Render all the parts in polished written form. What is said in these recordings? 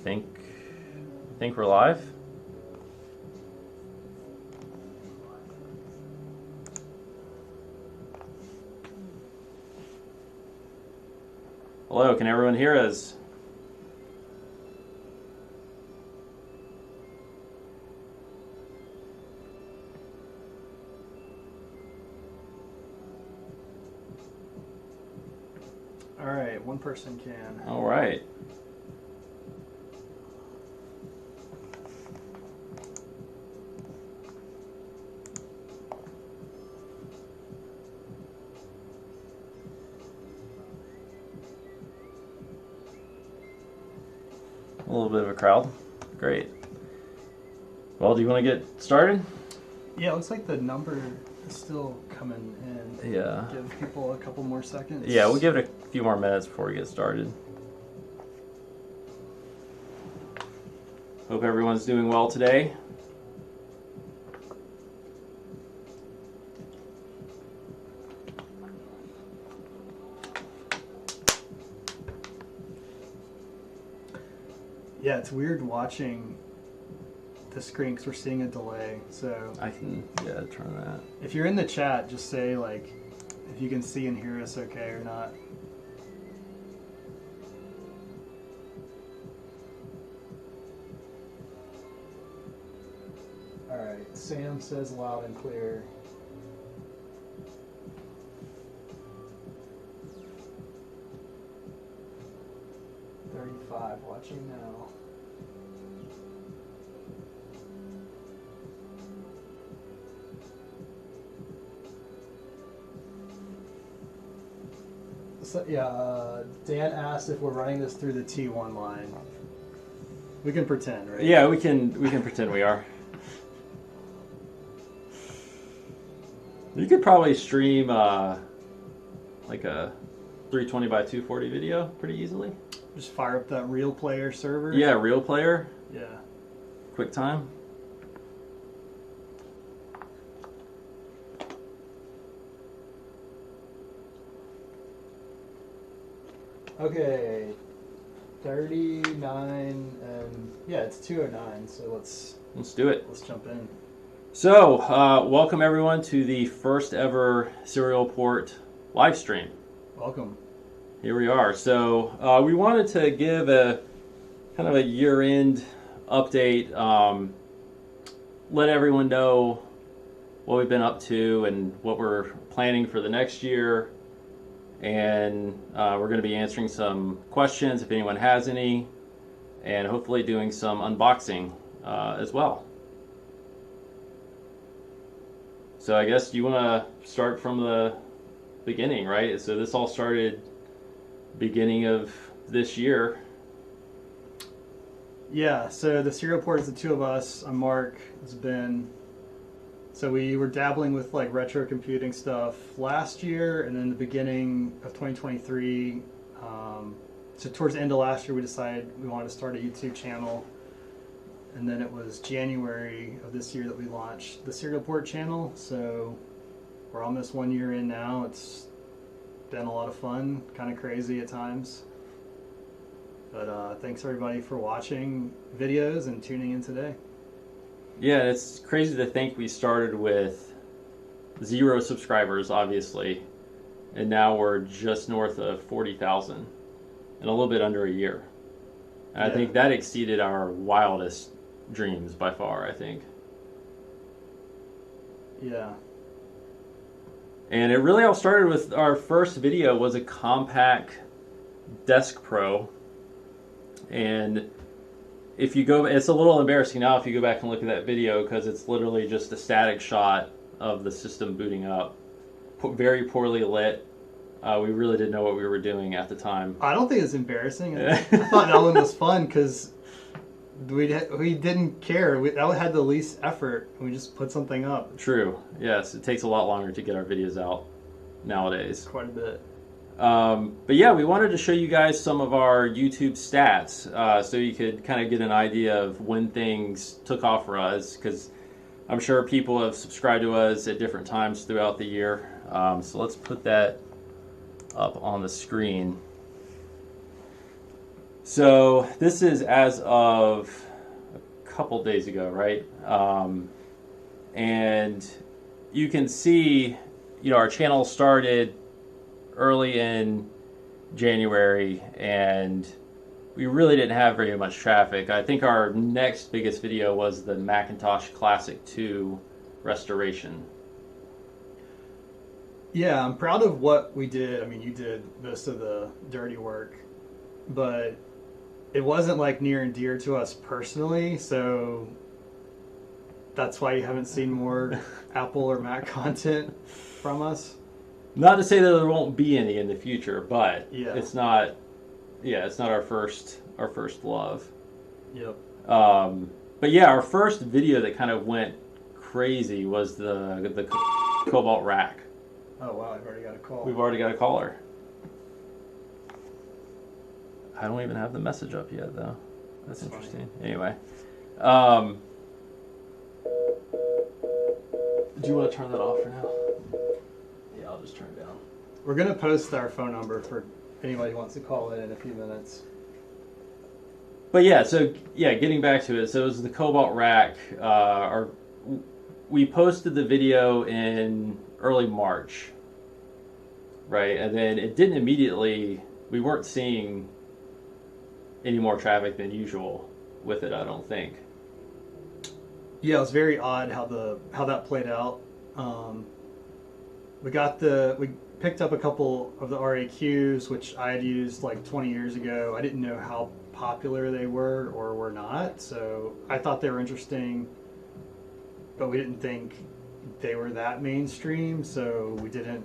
think we're live. Hello, can everyone hear us? All right, one person can. All right. A little bit of a crowd. Great. Well, do you want to get started? Yeah, it looks like the number is still coming in. Yeah. Give people a couple more seconds. Yeah, we'll give it a few more minutes before we get started. Hope everyone's doing well today. Yeah, it's weird watching the screen because we're seeing a delay. So I can, turn that. if you're in the chat, just say like if you can see and hear us okay or not. All right, Sam says loud and clear. Watching now. So, yeah, Dan asked if we're running this through the T1 line. We can pretend, right? Yeah, we can pretend we are. You could probably stream like a 320 by 240 video pretty easily. Just fire up that Real Player server? Yeah, Real Player. Yeah. QuickTime. Okay. 39 and yeah, it's 2:09, so let's do it. Let's jump in. So, welcome everyone to the first ever Serial Port live stream. Welcome. Here we are. So we wanted to give a kind of a year-end update, let everyone know what we've been up to and what we're planning for the next year. And we're going to be answering some questions if anyone has any, and hopefully doing some unboxing as well. So I guess you want to start from the beginning, right? So this all started beginning of this year. Yeah, so the Serial Port is the two of us. I'm Mark. It's Ben. So we were dabbling with like retro computing stuff last year, and then the beginning of 2023. So towards the end of last year, we decided we wanted to start a YouTube channel, and then it was January of this year that we launched the Serial Port channel. So we're almost 1 year in now. It's been a lot of fun, kind of crazy at times. But thanks everybody for watching videos and tuning in today. Yeah, it's crazy to think we started with 0 subscribers, obviously, and now we're just north of 40,000 in a little bit under a year. And I think that exceeded our wildest dreams by far, I think. Yeah. And it really all started with our first video was a Compaq Desk Pro. And if you go, it's a little embarrassing now if you go back and look at that video because it's literally just a static shot of the system booting up. Very poorly lit. We really didn't know what we were doing at the time. I don't think it's embarrassing. I thought that one was fun because we didn't care. That had the least effort. We just put something up. True. Yes, it takes a lot longer to get our videos out nowadays. Quite a bit. But yeah, we wanted to show you guys some of our YouTube stats so you could kind of get an idea of when things took off for us, because I'm sure people have subscribed to us at different times throughout the year. So let's put that up on the screen. So this is as of a couple days ago, right? And you can see, our channel started early in January, and we really didn't have very much traffic. I think our next biggest video was the Macintosh Classic 2 restoration. Yeah, I'm proud of what we did. I mean, you did most of the dirty work, but it wasn't like near and dear to us personally, so that's why you haven't seen more Apple or Mac content from us. Not to say that there won't be any in the future, but Yeah. it's not our first love. Yep. But yeah, our first video that kind of went crazy was the Cobalt rack. Oh wow, I've already got a call. We've already got a caller. I don't even have the message up yet, though. That's interesting. Funny. Anyway, do you want to turn that off for now? Yeah, I'll just turn it down. We're gonna post our phone number for anybody who wants to call in a few minutes. But yeah, getting back to it. So it was the Cobalt rack. We posted the video in early March, right? And then it didn't immediately. We weren't seeing any more traffic than usual with it, I don't think. Yeah, it was very odd how that played out. We picked up a couple of the RAQs, which I had used like 20 years ago. I didn't know how popular they were or were not, so I thought they were interesting, but we didn't think they were that mainstream, so we didn't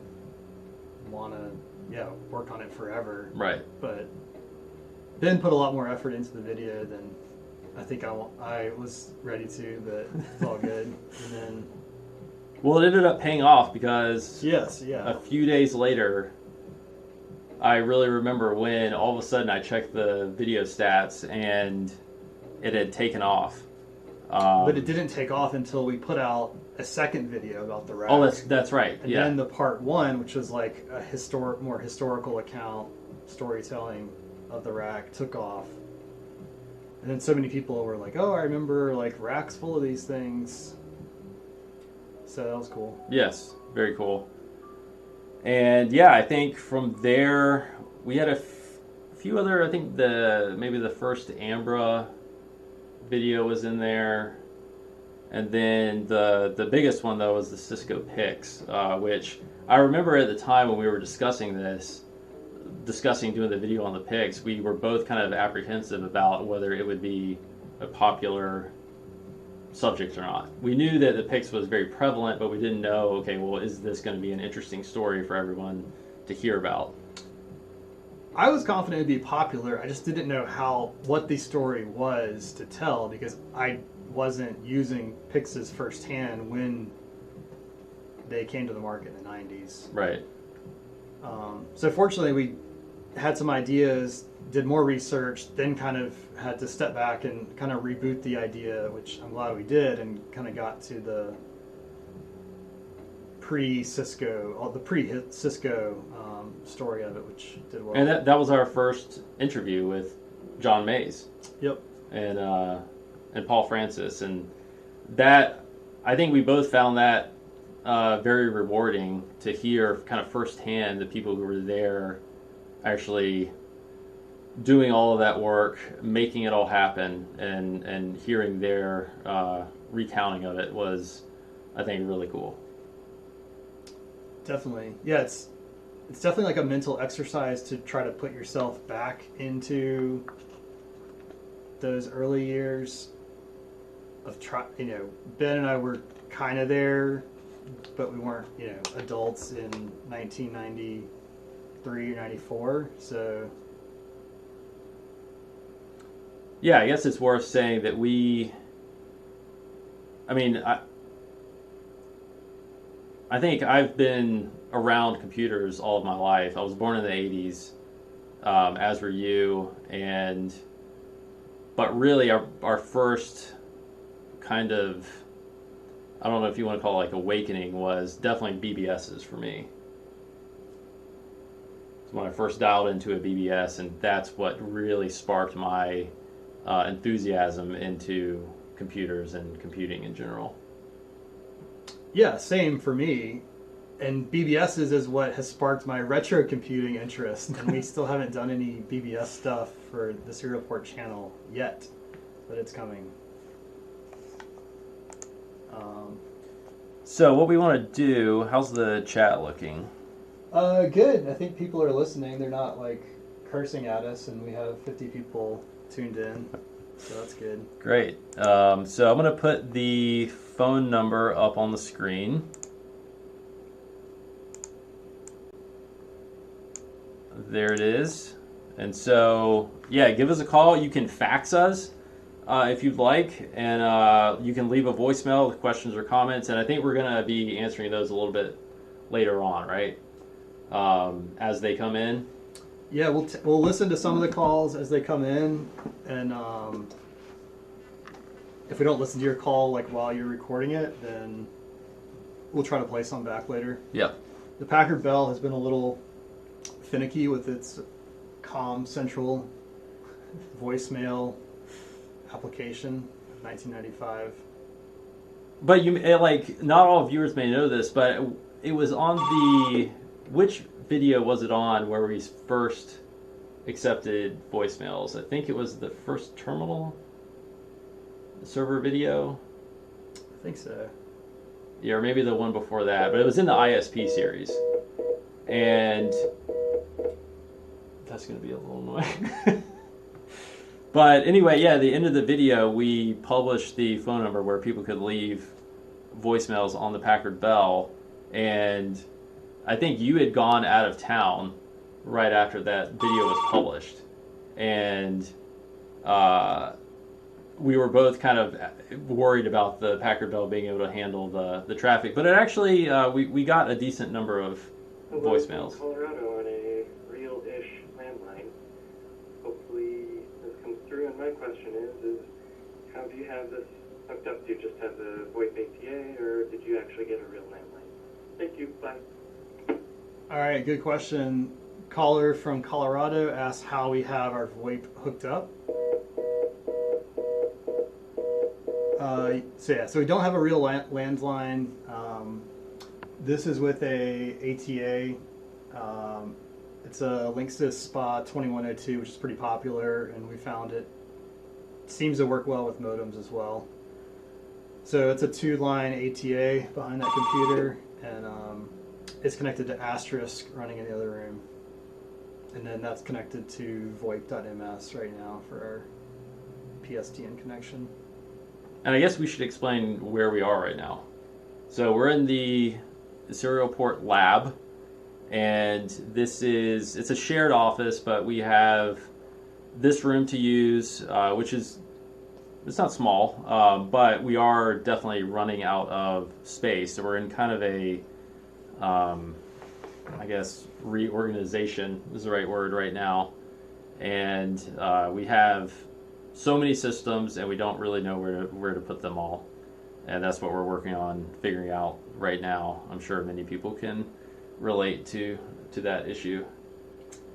want to work on it forever. Right. But Ben put a lot more effort into the video than I think I was ready to, but it's all good. And then, well, it ended up paying off because a few days later, I really remember when all of a sudden I checked the video stats and it had taken off. But it didn't take off until we put out a second video about the rack. Oh, that's right. And then the part one, which was like a more historical account, storytelling of the rack, took off. And then so many people were like, "Oh, I remember like racks full of these things." So that was cool. Yes, very cool. And yeah, I think from there we had a few other. I think maybe the first Ambra video was in there, and then the biggest one though was the Cisco Pix, which I remember at the time when we were discussing doing the video on the Pix, we were both kind of apprehensive about whether it would be a popular subject or not. We knew that the Pix was very prevalent, but we didn't know, okay, well, is this going to be an interesting story for everyone to hear about? I was confident it'd be popular. I just didn't know what the story was to tell, because I wasn't using Pixes firsthand when they came to the market in the 90s. Right. So fortunately, we had some ideas, did more research, then kind of had to step back and kind of reboot the idea, which I'm glad we did, and kind of got to the pre-Cisco story of it, which did well. And that was our first interview with John Mays. Yep. And Paul Francis, and that, I think we both found that very rewarding to hear kind of firsthand the people who were there actually doing all of that work, making it all happen, and hearing their recounting of it was, I think, really cool. Definitely. Yeah, it's definitely like a mental exercise to try to put yourself back into those early years of Ben and I were kind of there, but we weren't, adults in 1993 or 94, so... Yeah, I guess it's worth saying that I think I've been around computers all of my life. I was born in the 80s, as were you, but really our first kind of, I don't know if you want to call it like awakening, was definitely BBSs for me. when I first dialed into a BBS, and that's what really sparked my enthusiasm into computers and computing in general. Yeah, same for me. And BBSs is what has sparked my retro computing interest, and we still haven't done any BBS stuff for the Serial Port channel yet, but it's coming. So what we want to do, how's the chat looking? Good. I think people are listening. They're not like cursing at us, and we have 50 people tuned in, so that's good. Great. So I'm going to put the phone number up on the screen. There it is. And so, yeah, give us a call. You can fax us if you'd like, and you can leave a voicemail with questions or comments, and I think we're going to be answering those a little bit later on, right? As they come in. Yeah, we'll listen to some of the calls as they come in, and if we don't listen to your call like while you're recording it, then we'll try to play some back later. Yeah. The Packard Bell has been a little finicky with its COM Central voicemail application, 1995. But not all viewers may know this, but it was on which video was it on where we first accepted voicemails? I think it was the first terminal server video. I think so. Yeah, or maybe the one before that, but it was in the ISP series. And that's going to be a little annoying. But anyway, yeah, at the end of the video, we published the phone number where people could leave voicemails on the Packard Bell. And I think you had gone out of town right after that video was published. And we were both kind of worried about the Packard Bell being able to handle the traffic. But it actually, we got a decent number of voicemails. Colorado on a real-ish landline. Hopefully this comes through. And my question is how do you have this hooked up? Do you just have the VoIP ATA, or did you actually get a real landline? Thank you. Bye. All right, good question. Caller from Colorado asked how we have our VoIP hooked up. So we don't have a real landline. This is with a ATA. It's a Linksys SPA 2102, which is pretty popular, and we found it seems to work well with modems as well. So it's a 2-line ATA behind that computer, and it's connected to Asterisk running in the other room. And then that's connected to VoIP.ms right now for our PSTN connection. And I guess we should explain where we are right now. So we're in the Serial Port lab, and it's a shared office, but we have this room to use, which it's not small, but we are definitely running out of space. So we're in kind of a, I guess, reorganization is the right word right now. And we have so many systems, and we don't really know where to put them all. And that's what we're working on figuring out right now. I'm sure many people can relate to that issue.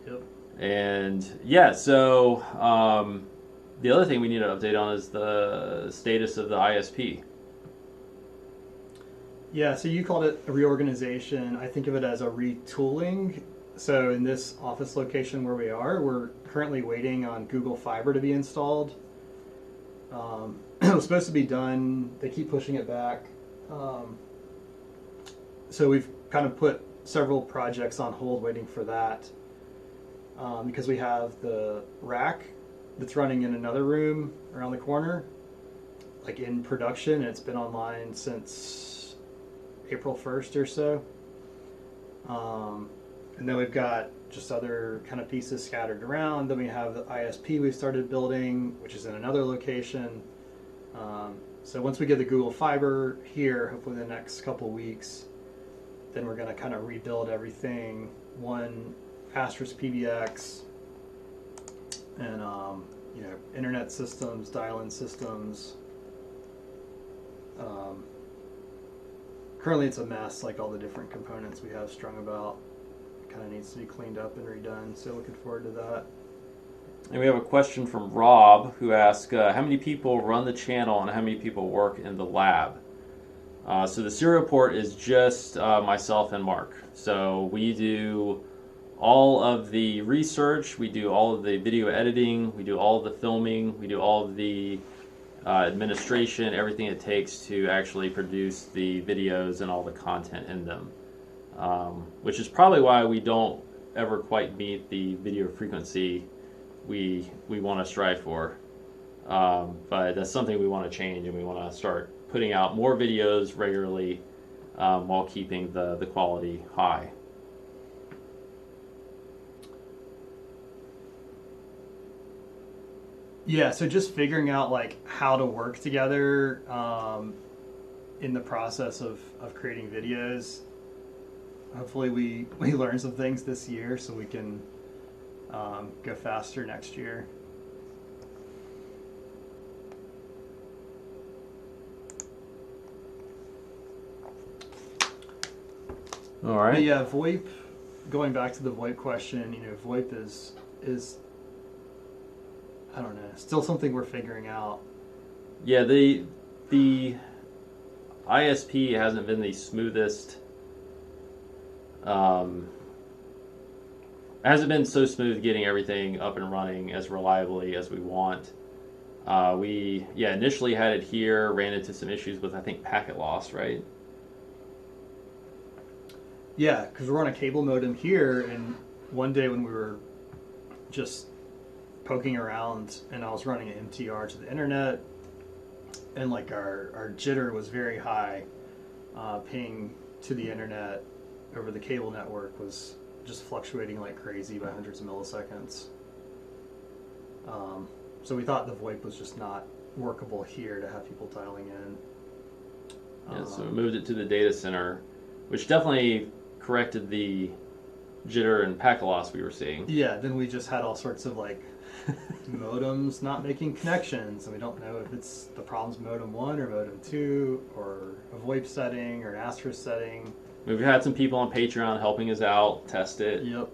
Yep. And yeah, so the other thing we need to update on is the status of the ISP. Yeah, so you called it a reorganization. I think of it as a retooling. So in this office location where we are, we're currently waiting on Google Fiber to be installed. It was supposed to be done. They keep pushing it back. So we've kind of put several projects on hold waiting for that, because we have the rack that's running in another room around the corner, like in production, and it's been online since April 1st or so. And then we've got just other kind of pieces scattered around. Then we have the ISP we've started building, which is in another location. So once we get the Google Fiber here, hopefully in the next couple weeks, then we're going to kind of rebuild everything. One Asterisk PBX, and internet systems, dial-in systems. Currently it's a mess, like all the different components we have strung about, kind of needs to be cleaned up and redone. So looking forward to that. And we have a question from Rob who asks, how many people run the channel and how many people work in the lab? So the serial port is just myself and Mark. So we do all of the research, we do all of the video editing, we do all of the filming, we do all of the administration, everything it takes to actually produce the videos and all the content in them. Which is probably why we don't ever quite meet the video frequency we want to strive for. But that's something we want to change, and we want to start putting out more videos regularly while keeping the quality high. Yeah, so just figuring out like how to work together in the process of creating videos. Hopefully we learn some things this year so we can go faster next year. All right. But yeah, VoIP, going back to the VoIP question, VoIP is I don't know, still something we're figuring out. Yeah, the ISP hasn't been the smoothest. Hasn't been so smooth getting everything up and running as reliably as we want. We initially had it here, ran into some issues with I think packet loss, right? Yeah, because we're on a cable modem here, and one day when we were just poking around and I was running an MTR to the internet, and like our jitter was very high, ping to the internet over the cable network was just fluctuating like crazy by hundreds of milliseconds. So we thought the VoIP was just not workable here to have people dialing in. Yeah, so we moved it to the data center, which definitely corrected the jitter and packet loss we were seeing. Yeah, then we just had all sorts of like modems not making connections, and we don't know if it's the problem's modem 1 or modem 2 or a VoIP setting or an asterisk setting. We've had some people on Patreon helping us out, test it. Yep.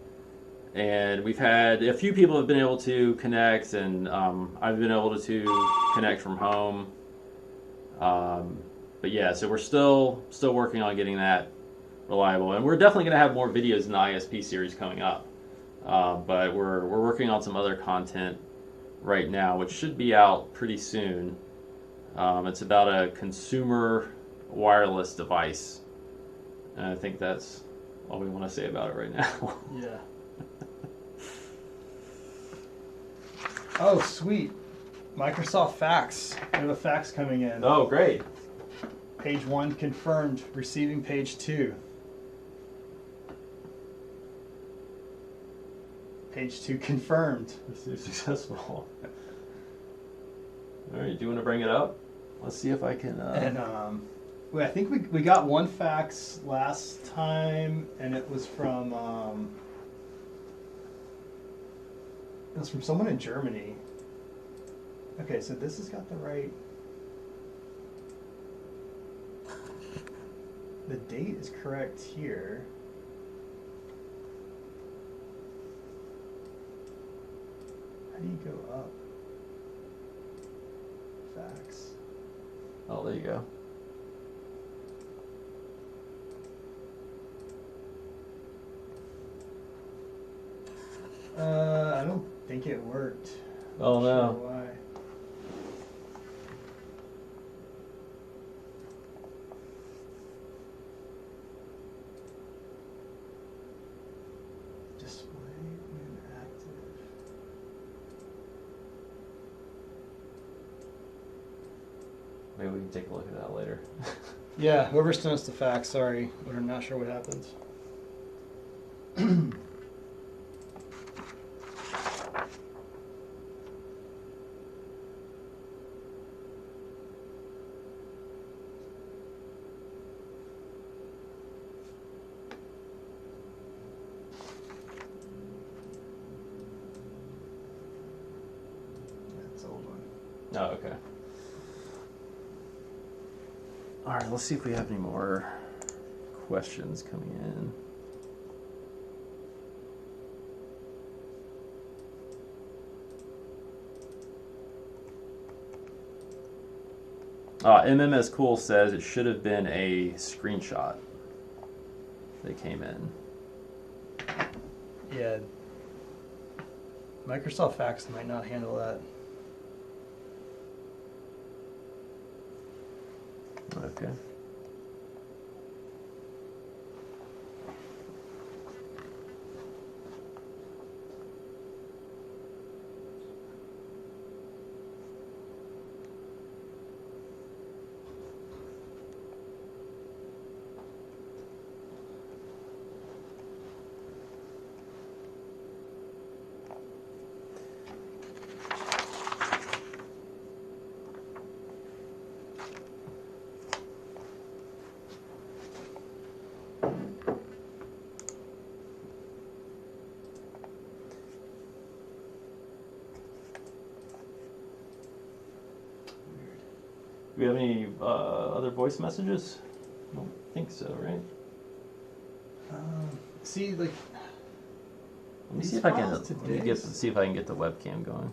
And we've had a few people have been able to connect, and I've been able to connect from home. But yeah, so we're still working on getting that reliable, and we're definitely going to have more videos in the ISP series coming up. But we're working on some other content right now, which should be out pretty soon. It's about a consumer wireless device, and I think that's all we want to say about it right now. Yeah. Oh, sweet. Microsoft fax. We have a fax coming in. Oh, great. Page 1 confirmed. Receiving page 2. Page 2 confirmed. This is successful. All right, do you want to bring it up? Let's see if I can. And I think we got one fax last time, and it was from someone in Germany. Okay, so this has got the right. The date is correct here. How do you go up? Fax. Oh, there you go. I don't think it worked. Oh, Not no. sure why. Display when active. Maybe we can take a look at that later. Yeah, whoever sent us the fax, sorry, we're not sure what happened. That's an old one. Oh, okay. All right, let's see if we have any more questions coming in. MMS Cool says it should have been a screenshot that came in. Yeah. Microsoft Fax might not handle that. Okay. Do we have any other voice messages? I don't think so, right? See, like, Let me these see if I can. files Let me see if I can get the webcam going.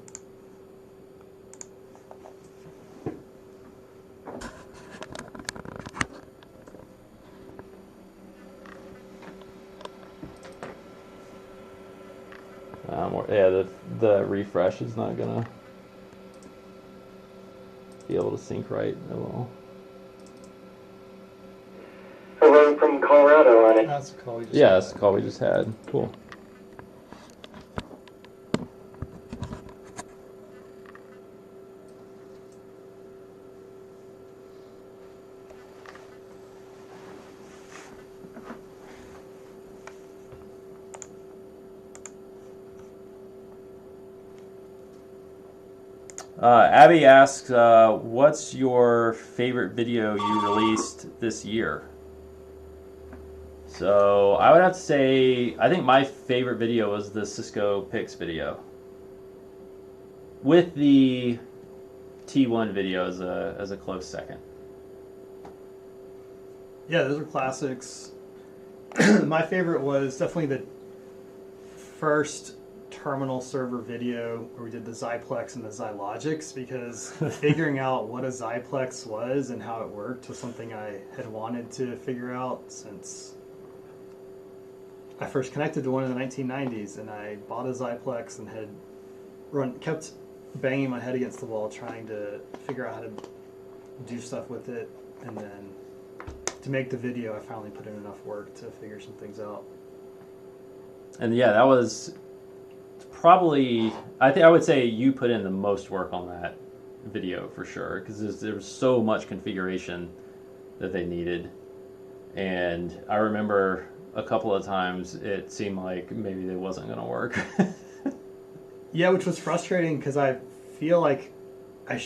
Yeah, the refresh is not gonna be able to sync right at all. Hello from Colorado on it. that's the call we just Yeah, had. that's the call we just had. Cool. Abby asks, what's your favorite video you released this year? So I would have to say, I think my favorite video was the Cisco Pix video, with the T1 video as a close second. Yeah, those are classics. My favorite was definitely the first terminal server video where we did the Xiplex and the Xilogics, because figuring out what a Xiplex was and how it worked was something I had wanted to figure out since I first connected to one in the 1990s, and I bought a Xiplex and had kept banging my head against the wall trying to figure out how to do stuff with it, and then to make the video I finally put in enough work to figure some things out. And yeah, that was probably, I would say you put in the most work on that video for sure, because there was so much configuration that they needed. And I remember a couple of times it seemed like maybe it wasn't going to work. Yeah, which was frustrating because I feel like I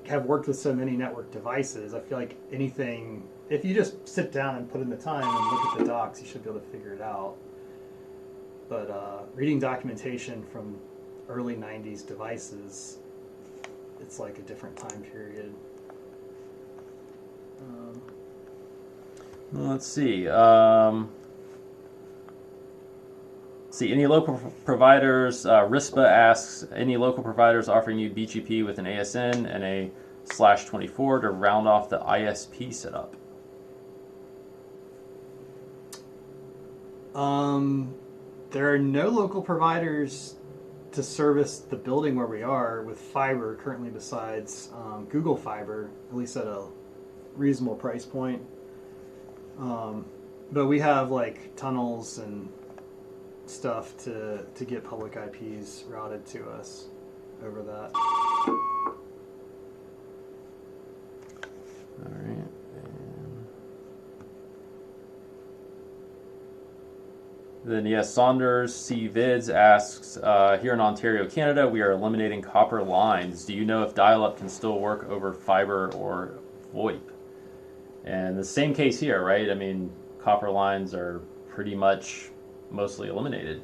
have worked with so many network devices. I feel like anything, if you just sit down and put in the time and look at the docs, you should be able to figure it out. But reading documentation from early 90s devices, it's like a different time period. Let's see. Any local providers? RISPA asks, any local providers offering you BGP with an ASN and a /24 to round off the ISP setup? There are no local providers to service the building where we are with fiber currently, besides Google Fiber, at least at a reasonable price point. But we have like tunnels and stuff to get public IPs routed to us over that. All right. Then yes, Saunders C. Vids asks, here in Ontario, Canada, we are eliminating copper lines. Do you know if dial-up can still work over fiber or VoIP? And the same case here, right? I mean, copper lines are pretty much mostly eliminated.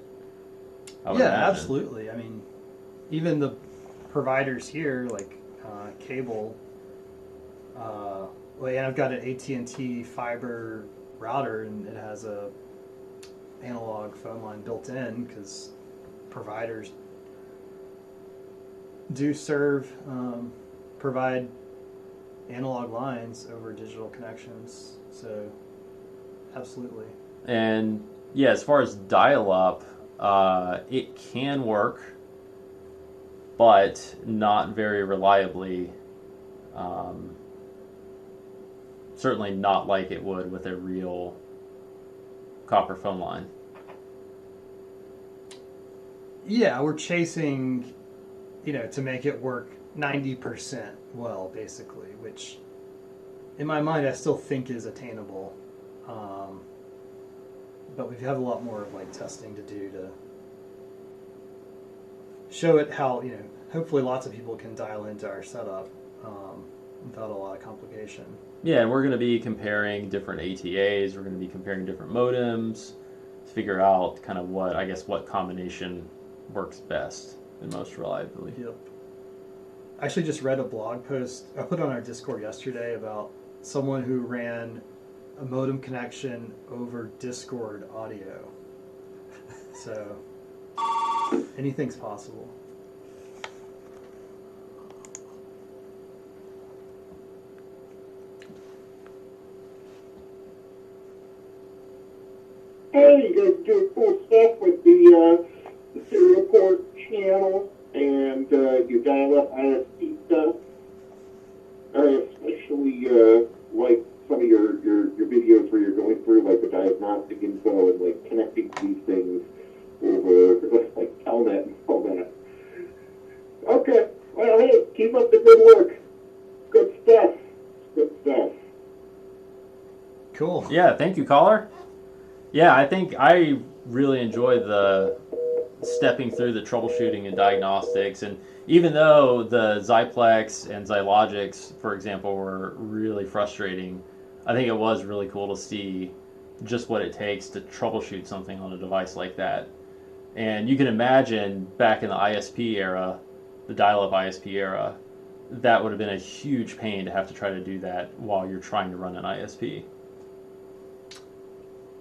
Yeah, imagine. absolutely. I mean, even the providers here, like cable, and I've got an AT&T fiber router, and it has a analog phone line built in, because providers do provide analog lines over digital connections. So, absolutely. And yeah, as far as dial-up, it can work, but not very reliably. Certainly not like it would with a real copper phone line. Yeah, we're chasing, to make it work 90% well, basically, which in my mind I still think is attainable. But we have a lot more of like testing to do to show it how, hopefully lots of people can dial into our setup without a lot of complication. Yeah, and we're going to be comparing different ATAs. We're going to be comparing different modems to figure out kind of what combination works best and most reliably. Yep. I actually just read a blog post I put on our Discord yesterday about someone who ran a modem connection over Discord audio. So anything's possible. Hey, you guys do cool stuff with the serial port channel and your dial-up ISP stuff. I especially like some of your videos where you're going through like the diagnostic info and like connecting these things over like Telnet and all that. Okay, well, hey, keep up the good work. Good stuff. Good stuff. Cool. Yeah, thank you, caller. Yeah, I think I really enjoy the stepping through the troubleshooting and diagnostics. And even though the Xyplex and Xylogics, for example, were really frustrating, I think it was really cool to see just what it takes to troubleshoot something on a device like that. And you can imagine back in the ISP era, the dial-up ISP era, that would have been a huge pain to have to try to do that while you're trying to run an ISP.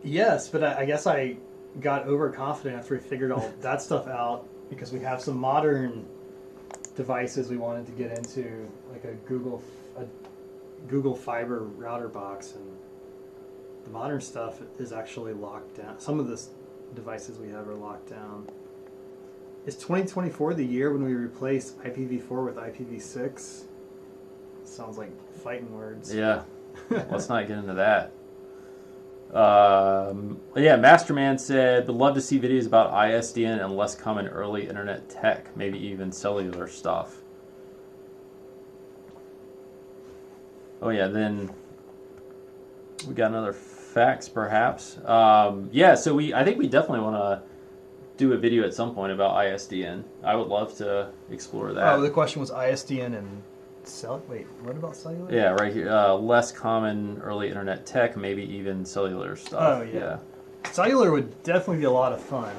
Yes, but I guess I got overconfident after we figured all that stuff out because we have some modern devices we wanted to get into, like a Google Fiber router box, and the modern stuff is actually locked down. Some of the devices we have are locked down. Is 2024 the year when we replace IPv4 with IPv6? Sounds like fighting words. Yeah, let's not get into that. Yeah, Masterman said, would love to see videos about ISDN and less common early internet tech, maybe even cellular stuff. Oh yeah, then we got another fax perhaps. Yeah, so I think we definitely want to do a video at some point about ISDN. I would love to explore that. Oh, the question was ISDN and wait, what about cellular? Yeah, right here. Less common early internet tech, maybe even cellular stuff. Oh, yeah. Cellular would definitely be a lot of fun.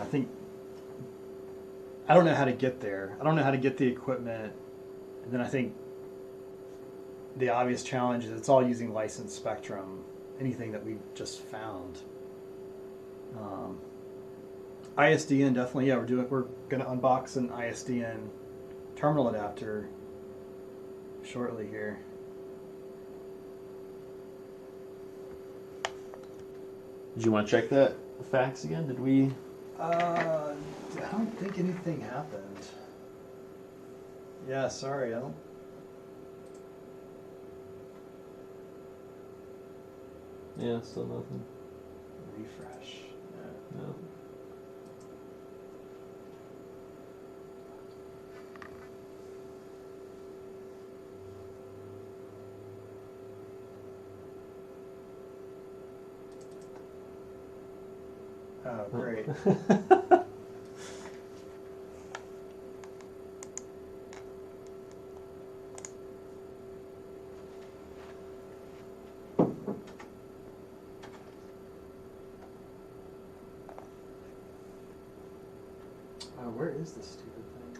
I don't know how to get there. I don't know how to get the equipment. And then I think the obvious challenge is it's all using licensed spectrum, anything that we just found. ISDN definitely, yeah, we're going to unbox an ISDN terminal adapter shortly here. Did you want to check that fax again? Did we? I don't think anything happened. Yeah, sorry, I don't. Yeah, still nothing. Refresh. No. Oh, great. Where is this stupid thing?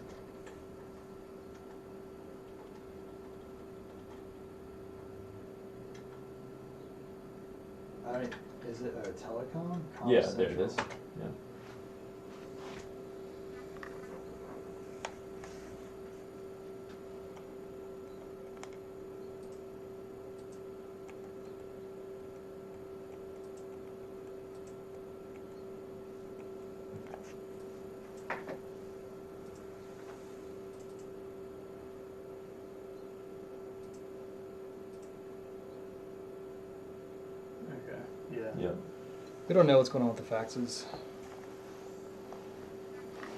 Is it a telecom? Yeah, there it is. Yeah. Yep. We don't know what's going on with the faxes.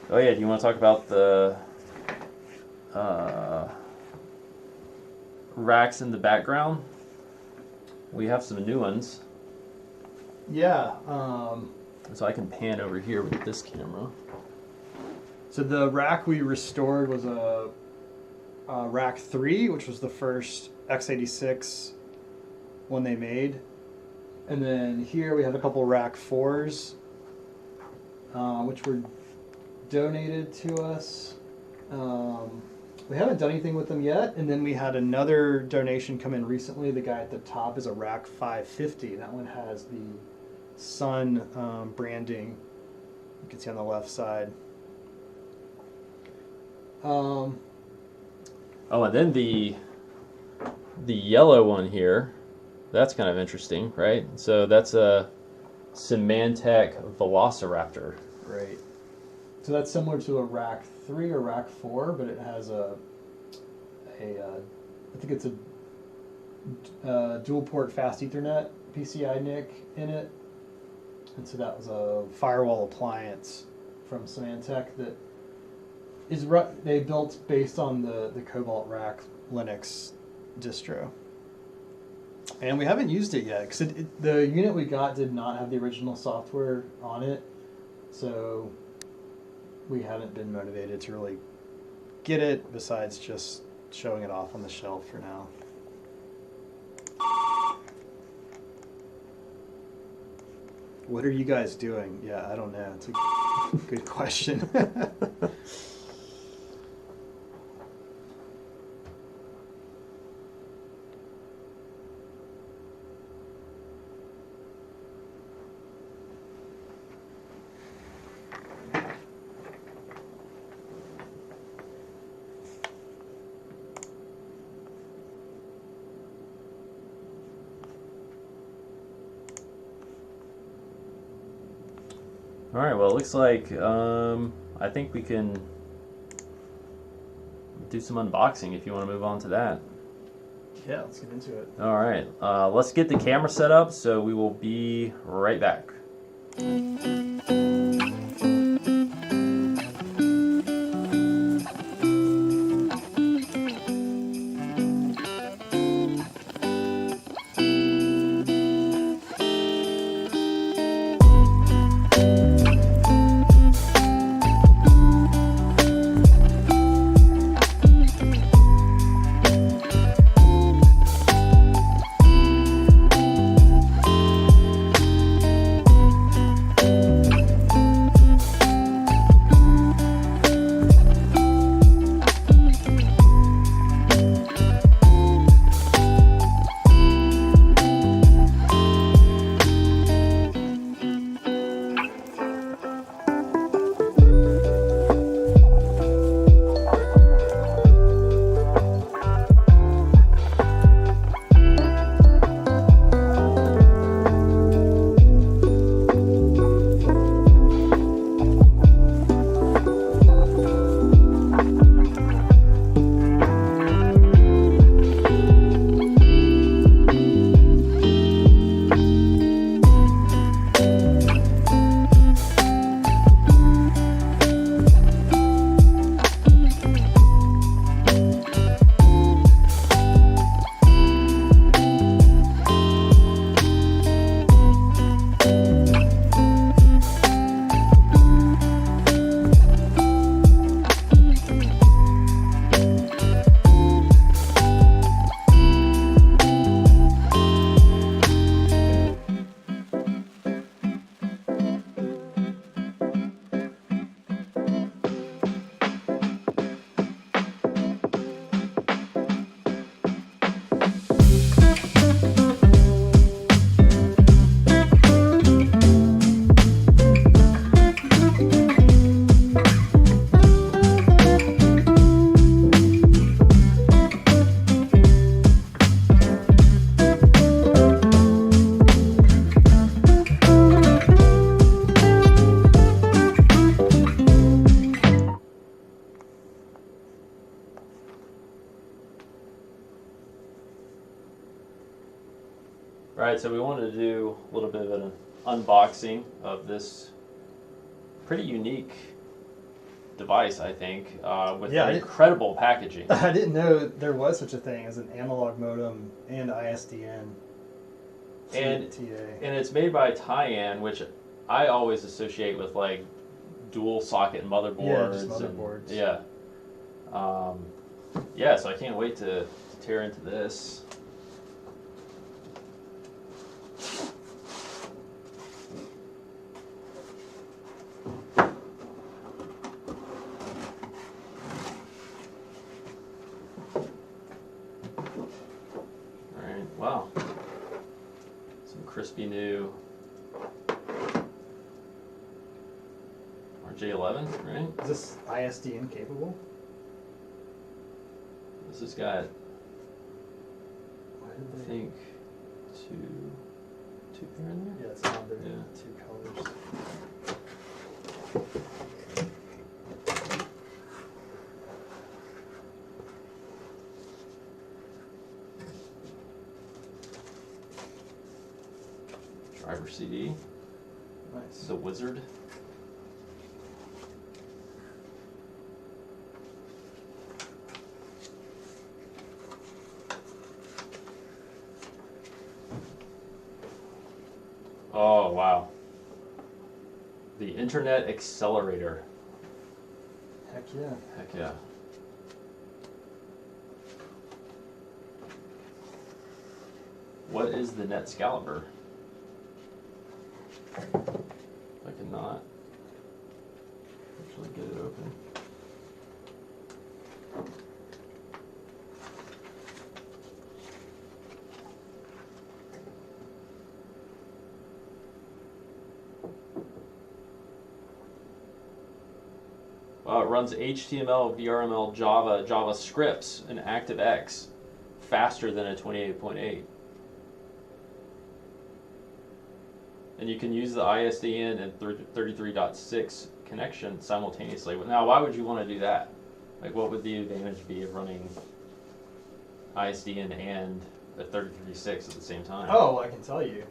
Oh yeah, do you want to talk about the racks in the background? We have some new ones. Yeah. So I can pan over here with this camera. So the rack we restored was a rack 3, which was the first x86 one they made. And then here we have a couple rack 4s, which were donated to us. We haven't done anything with them yet. And then we had another donation come in recently. The guy at the top is a rack 550. That one has the Sun branding. You can see on the left side. Oh, and then the yellow one here, that's kind of interesting, right? So that's a Symantec Velociraptor. Right. So that's similar to a rack 3 or rack 4, but it has I think it's a dual port fast Ethernet PCI NIC in it. And so that was a firewall appliance from Symantec that is they built based on the Cobalt Rack Linux distro. And we haven't used it yet because the unit we got did not have the original software on it. So we haven't been motivated to really get it besides just showing it off on the shelf for now. What are you guys doing? Yeah, I don't know. It's a good question. All right, well, it looks like I think we can do some unboxing if you want to move on to that. Yeah, let's get into it. All right, let's get the camera set up, so we will be right back. right, so we wanted to do a little bit of an unboxing of this pretty unique device, I think, with incredible packaging. I didn't know there was such a thing as an analog modem and ISDN. And it's made by Tyan, which I always associate with like dual socket motherboards. Yeah, just motherboards. Yeah, so I can't wait to tear into this. Alright, wow. Some crispy new RJ11, right? Is this ISDN capable? This has got, Why I did they? think, two pair in there? Yeah, it's on there. Yeah. 2 colors. Driver CD, Nice. the Wizard. Oh, wow. The Internet Accelerator. Heck yeah. Heck yeah. What is the Netscalibur? I cannot actually get it open. It runs HTML, VRML, Java, JavaScripts, and ActiveX faster than a 28.8. And you can use the ISDN and 33.6 connection simultaneously. Now, why would you want to do that? Like, what would the advantage be of running ISDN and a 33.6 at the same time? Oh, I can tell you.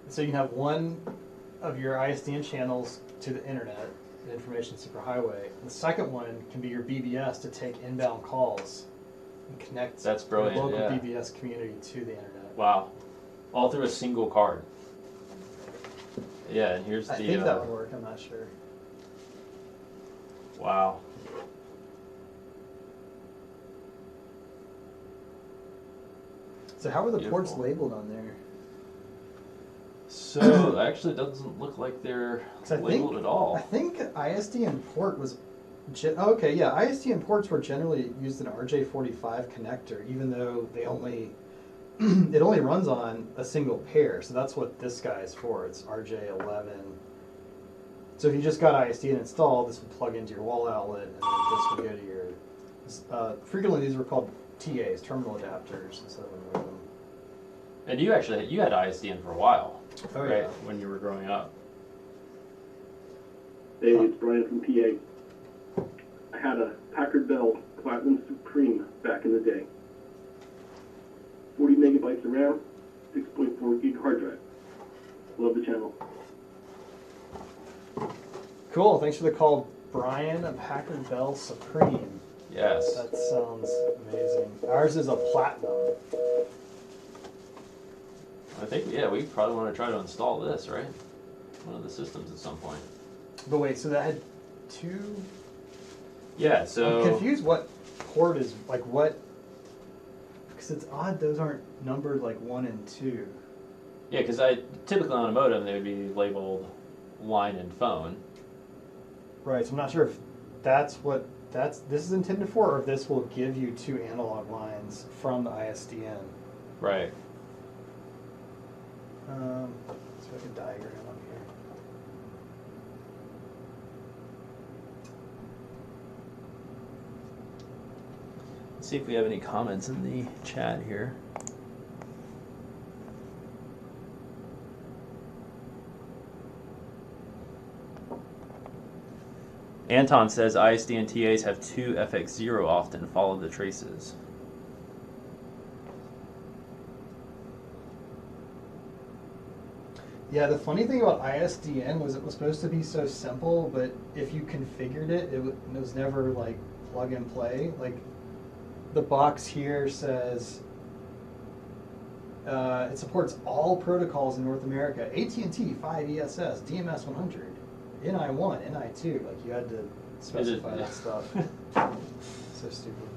So you can have one of your ISDN channels to the internet, the information superhighway. The second one can be your BBS to take inbound calls and connect That's brilliant, the local yeah. BBS community to the internet. Wow. All through a single card. Yeah, and here's I the... think that would work, I'm not sure. Wow. So how are the Beautiful. ports labeled on there? So, actually, it doesn't look like they're 'Cause I labeled at all. I think ISDN port was... okay, yeah, ISDN ports were generally used in RJ45 connector, even though they only... it only runs on a single pair, so that's what this guy is for. It's RJ11. So if you just got ISDN installed, this would plug into your wall outlet, and then this would go to your... frequently these were called TAs, terminal adapters, instead of a modem. And you had ISDN for a while, Oh, right? yeah. When you were growing up. Hey, it's Brian from PA. I had a Packard Bell Platinum Supreme back in the day. 40 megabytes of RAM, 6.4 gig hard drive. Love the channel. Cool, thanks for the call, Brian. A Packard Bell Supreme. Yes. That sounds amazing. Ours is a Platinum. I think, yeah, we probably want to try to install this, right? One of the systems at some point. But wait, so that had two... Yeah, so... I'm confused what port is, like what... Because it's odd those aren't numbered like 1 and 2. Yeah, because typically on a modem, they would be labeled line and phone. Right, so I'm not sure if that's what this is intended for, or if this will give you 2 analog lines from the ISDN. Right. Let's make a diagram up here. Let's see if we have any comments in the chat here. Anton says ISDN TAs have 2 FX0 often, follow the traces. Yeah, the funny thing about ISDN was it was supposed to be so simple, but if you configured it, it was never like plug and play. Like the box here says it supports all protocols in North America: AT&T 5ESS, DMS 100, NI1, NI2. Like you had to specify that stuff. So stupid.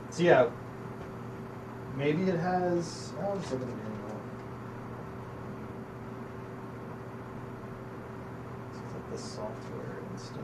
So yeah, maybe it has. Oh, let's look at the manual. Let's click the software install.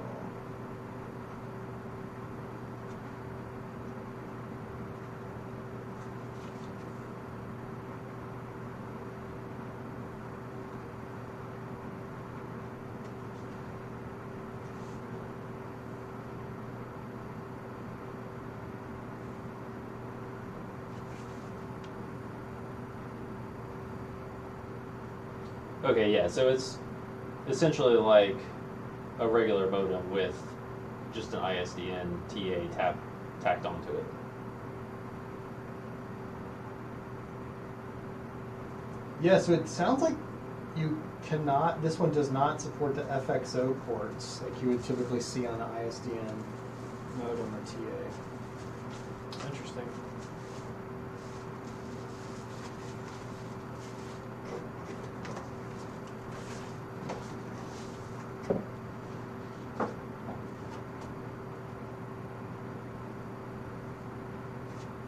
Okay, yeah, so it's essentially like a regular modem with just an ISDN TA tacked onto it. Yeah, so it sounds like you cannot. This one does not support the FXO ports like you would typically see on an ISDN modem or TA. Interesting.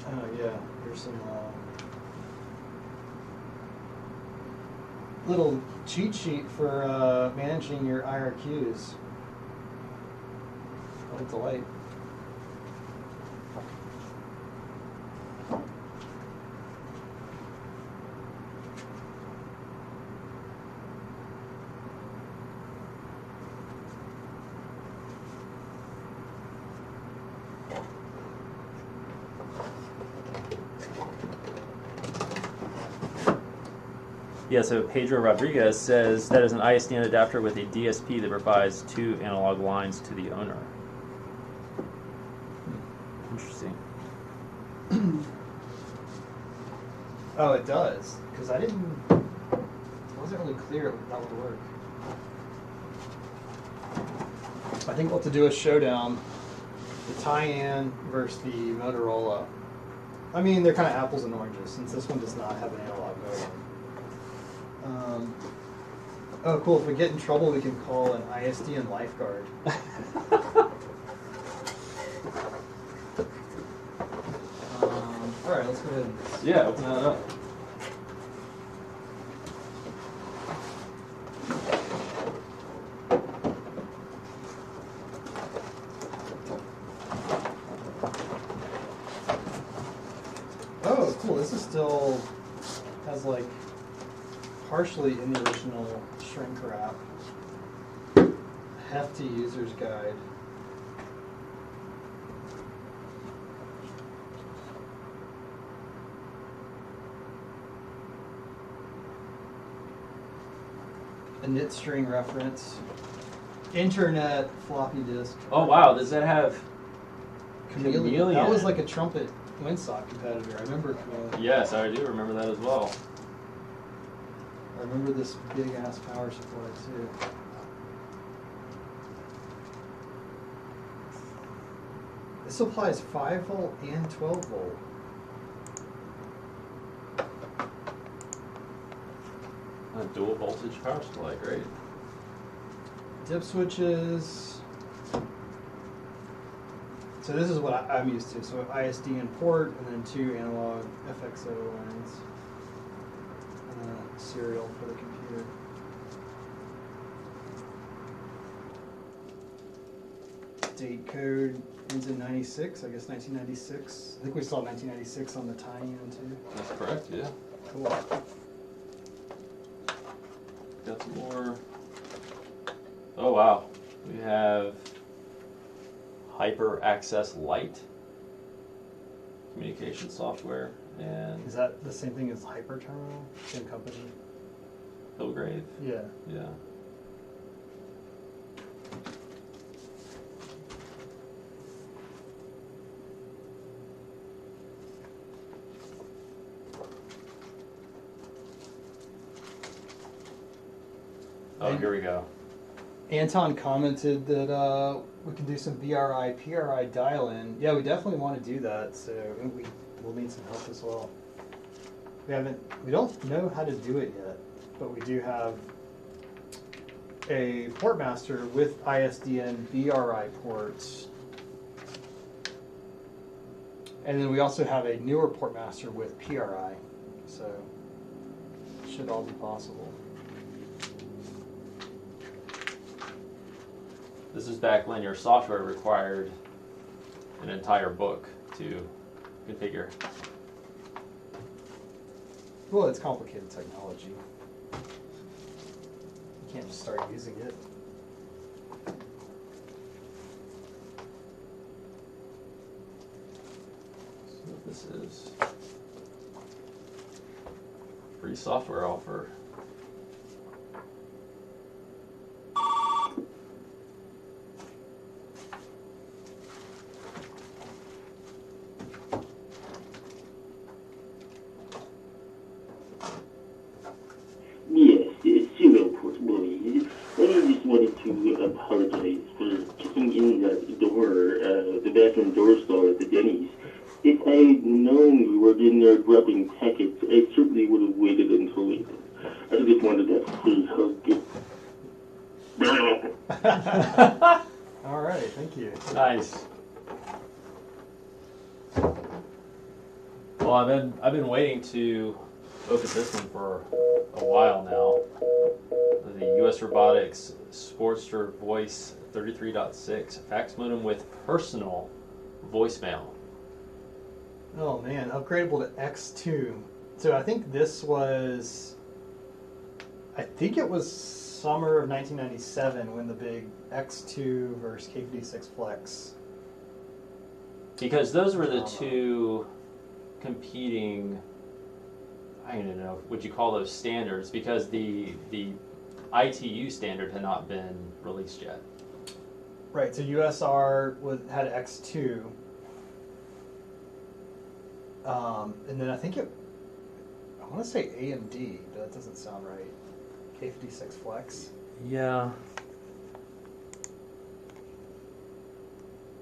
Oh yeah, there's some little cheat sheet for managing your IRQs. What a delight. Yeah, so Pedro Rodriguez says that is an ISDN adapter with a DSP that provides 2 analog lines to the owner. Interesting. Oh, it does. Because it wasn't really clear that would work. I think we'll have to do a showdown. The tie-in versus the Motorola. I mean, they're kind of apples and oranges, since this one does not have an analog modem. Oh, cool. If we get in trouble, we can call an ISDN lifeguard. All right, let's go ahead. Yeah, open that up. Oh, cool. This is still has like partially in the original shrink wrap. Hefty user's guide. A knit string reference. Internet floppy disk. Oh wow, does that have Chameleon? That was like a trumpet windsock competitor. I remember Chameleon. Yes, I do remember that as well. I remember this big ass power supply too. This supplies 5 volt and 12 volt. A dual voltage power supply, great. Dip switches. So this is what I'm used to. So ISDN port and then 2 analog FXO lines. And then a serial for the computer. Date code ends in 96, I guess 1996. I think we saw 1996 on the tie-in too. That's correct, yeah. Cool. Got some more. Oh wow, we have Hyper Access Lite communication software and Is that the same thing as Hyperterminal? Same company? Hillgrave. Yeah. Yeah. Oh, And here we go. Anton commented that we can do some BRI, PRI dial-in. Yeah, we definitely want to do that, so we'll need some help as well. We don't know how to do it yet, but we do have a port master with ISDN BRI ports. And then we also have a newer port master with PRI, so it should all be possible. This is back when your software required an entire book to configure. Well, it's complicated technology. You can't just start using it. So this is free software offer. Yes, serial portability. I just wanted to apologize for kicking in that door, the bathroom door stall at the Denny's. If I had known you were in there grabbing packets, I certainly would have waited until later. I just wanted that free hug. All right, thank you. Nice. Well, I've been waiting to open this one for a while now. The U.S. Robotics Sportster Voice 33.6 fax modem with personal voicemail. Oh man, upgradable to X2. So I think this was, I think it was summer of 1997 when the big X2 versus K56 Flex. Because those were the two competing, I don't even know, would you call those standards? Because the ITU standard had not been released yet. Right, so USR had X2. And then I think I want to say AMD, but that doesn't sound right. K56 Flex. Yeah.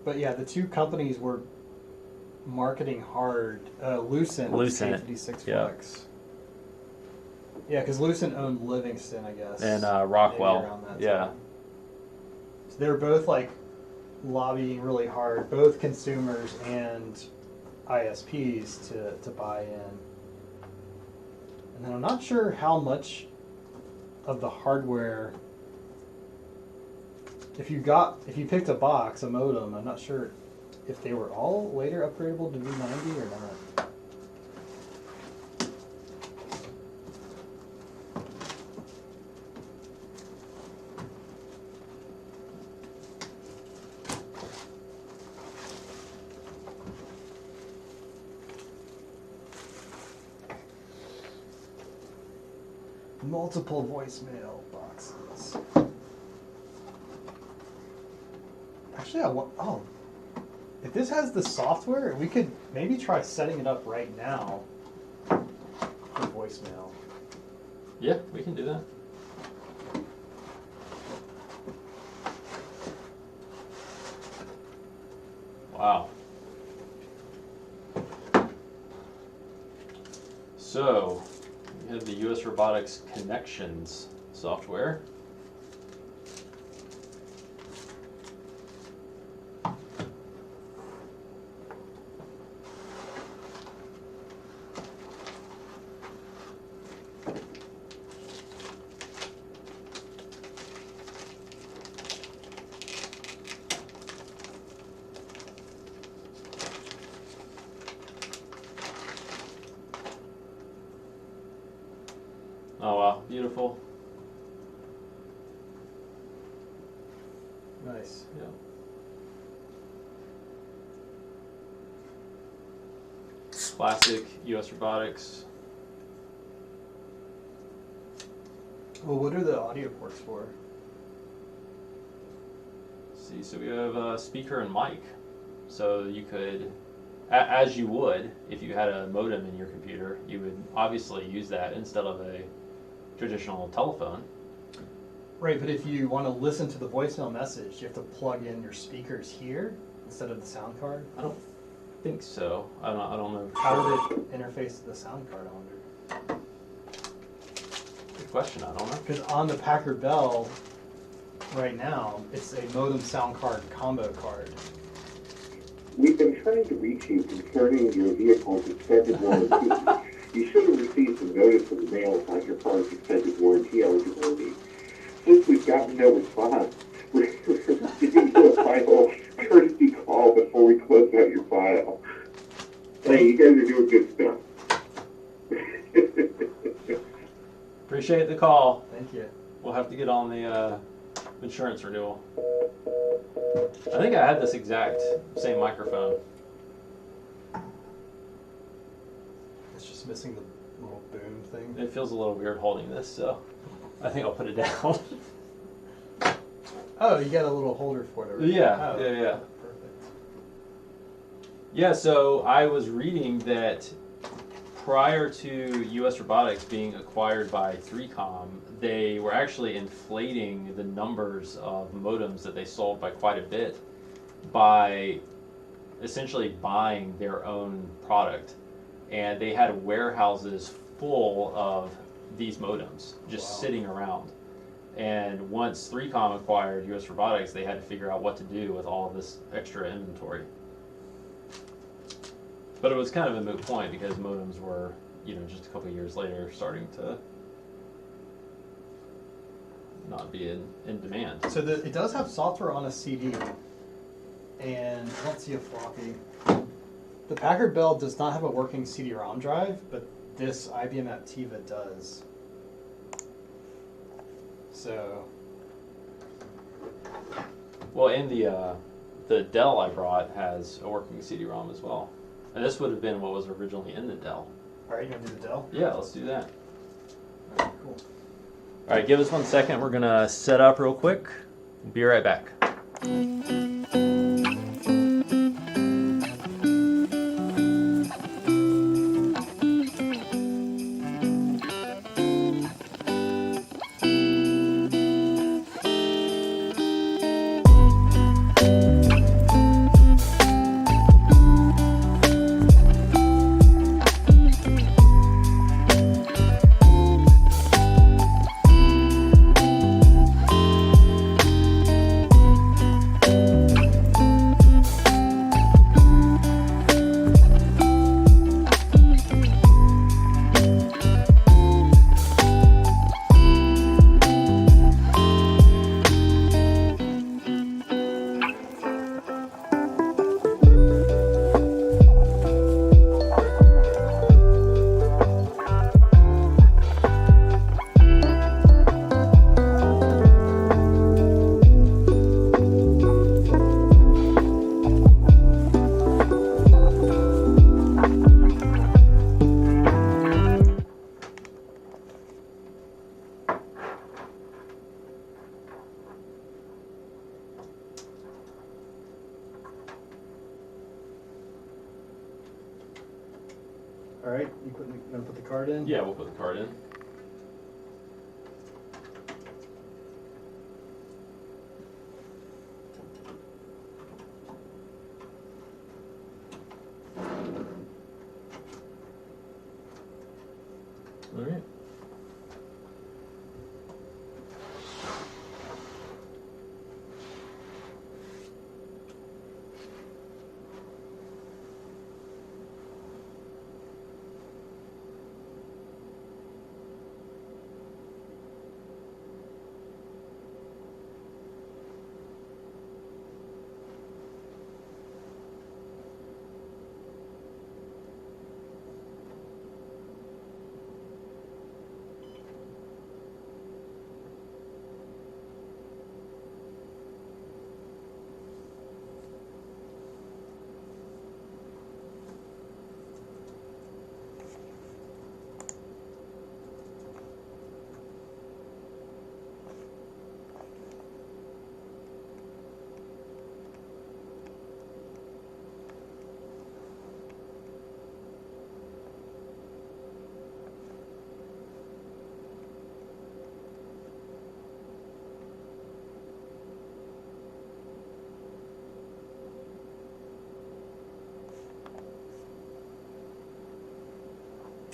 But yeah, the two companies were marketing hard. Lucent K56 yeah. Flex. Yeah, because Lucent owned Livingston, I guess. And maybe Rockwell. around that Yeah. time. So they were both like lobbying really hard, both consumers and ISPs to buy in. And then I'm not sure how much of the hardware, if you picked a box, a modem, I'm not sure if they were all later upgradable to V90 or not. Multiple voicemail boxes. Actually, if this has the software, we could maybe try setting it up right now for voicemail. Yeah, we can do that. Wow. So, we have the U.S. Robotics Connections software. Oh wow, beautiful. Nice. Yeah. Classic U.S. Robotics. Well, what are the audio ports for? Let's see, so we have a speaker and mic. So you could, as you would, if you had a modem in your computer, you would obviously use that instead of a traditional telephone. Right, but if you want to listen to the voicemail message, you have to plug in your speakers here instead of the sound card. I don't think so. I don't know. For How sure. would it interface to the sound card, I wonder? Good question. I don't know. Because on the Packard Bell, right now, it's a modem sound card combo card. We've been trying to reach you concerning your vehicle's extended warranty. You should have received some notice in the mail about your car's extended warranty eligibility. Since we've gotten no response, we're giving you a final courtesy call before we close out your file. Hey, you guys are doing good stuff. Appreciate the call. Thank you. We'll have to get on the insurance renewal. I think I had this exact same microphone. It's just missing the little boom thing. It feels a little weird holding this, so I think I'll put it down. Oh, you got a little holder for it. Right? Yeah, Oh, yeah. Perfect. Yeah, so I was reading that prior to US Robotics being acquired by 3Com, they were actually inflating the numbers of modems that they sold by quite a bit by essentially buying their own product. And they had warehouses full of these modems just Wow. sitting around. And once 3Com acquired US Robotics, they had to figure out what to do with all of this extra inventory. But it was kind of a moot point because modems were, just a couple of years later starting to not be in demand. So it does have software on a CD, and I don't see a floppy. The Packard Bell does not have a working CD-ROM drive, but this IBM Aptiva does. So, Well, and the Dell I brought has a working CD-ROM as well. And this would have been what was originally in the Dell. all right, you gonna do the Dell? Yeah, let's do that. All right, cool. All right, give us 1 second. We're going to set up real quick. Be right back. All right, gonna put the card in? Yeah, we'll put the card in. All right.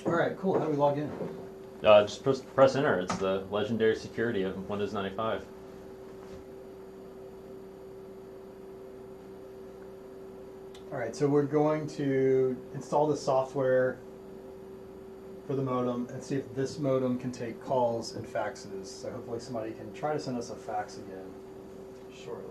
All right, cool. How do we log in? Just press enter. It's the legendary security of Windows 95. All right, so we're going to install the software for the modem and see if this modem can take calls and faxes. So hopefully somebody can try to send us a fax again shortly.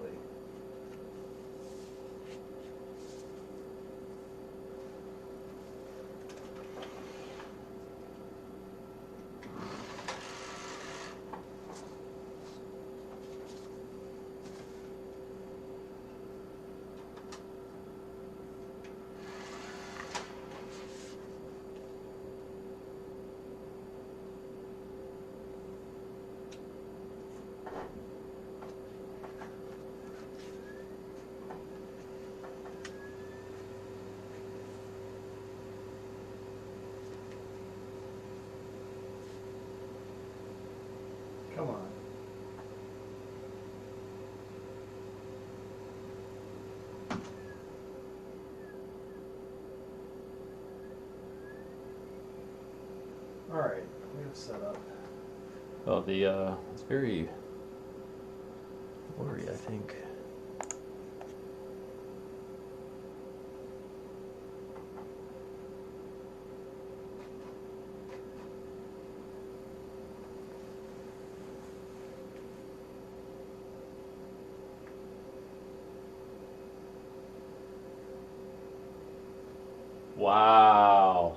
Come on. All right, we have set up. Oh, it's very blurry, I think. Wow.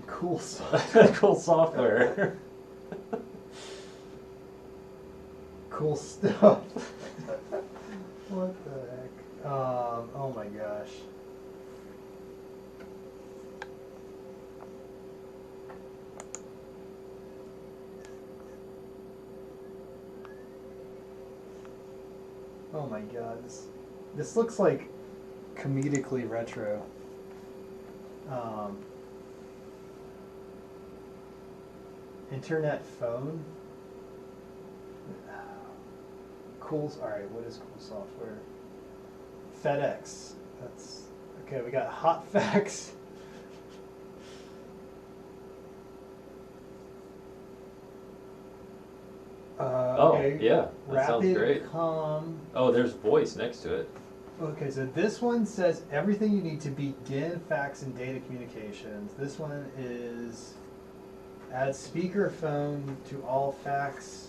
Cool stuff. Cool software. Cool stuff. What the heck? Oh my gosh. Oh my god, this looks like comedically retro. Internet phone. Cool. All right, what is cool software? FedEx. That's okay. We got hot fax. Okay. Yeah, that sounds Rapid great. Com. Oh, there's voice next to it. Okay, so this one says everything you need to begin fax and data communications. This one is add speakerphone to all fax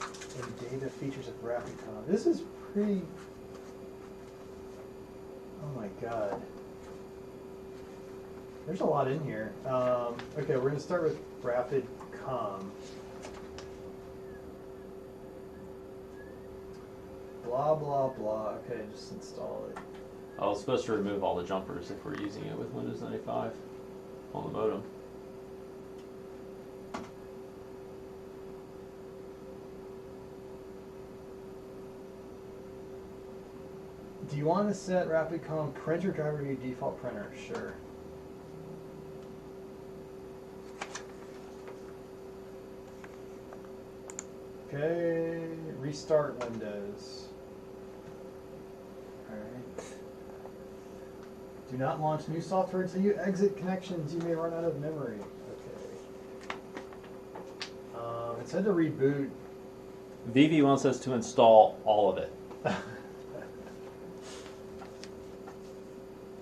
and data features of RapidCom. This is pretty. Oh my god. There's a lot in here. Okay, we're going to start with RapidCom. Blah, blah, blah. Okay, just install it. I was supposed to remove all the jumpers if we're using it with Windows 95 on the modem. Do you want to set RapidCom printer driver to your default printer? Sure. Okay, restart Windows. Alright. Do not launch new software until you exit connections. You may run out of memory. Okay. It said to reboot. Vivi wants us to install all of it.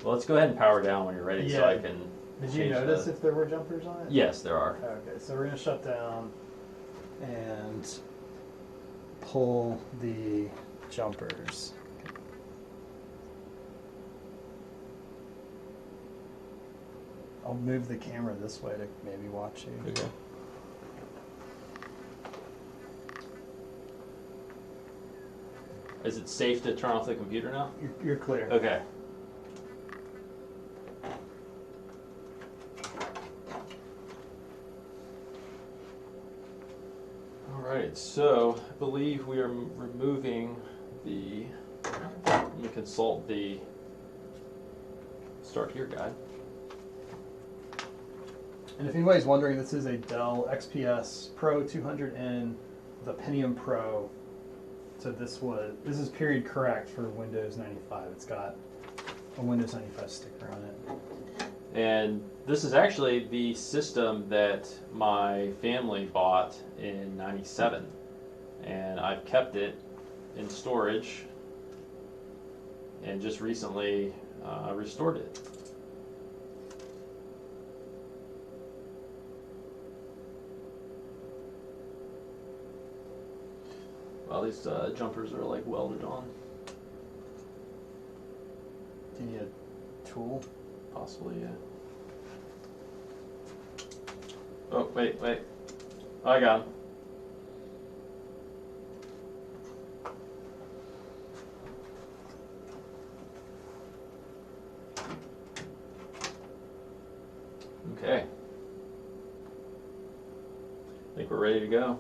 Well, let's go ahead and power down when you're ready so I can Did you notice if there were jumpers on it? Yes, there are. Okay, so we're going to shut down and pull the jumpers. I'll move the camera this way to maybe watch you. Okay. Is it safe to turn off the computer now? You're clear. Okay. Alright, so I believe we are removing the, let me consult the Start Here guide. And if anybody's wondering, this is a Dell XPS Pro 200N the Pentium Pro. So this is period correct for Windows 95. It's got a Windows 95 sticker on it. And this is actually the system that my family bought in '97, and I've kept it in storage, and just recently restored it. Well, these jumpers are like welded on. Do you need a tool? Possibly, yeah. Oh, wait. Oh, I got him. Okay. I think we're ready to go.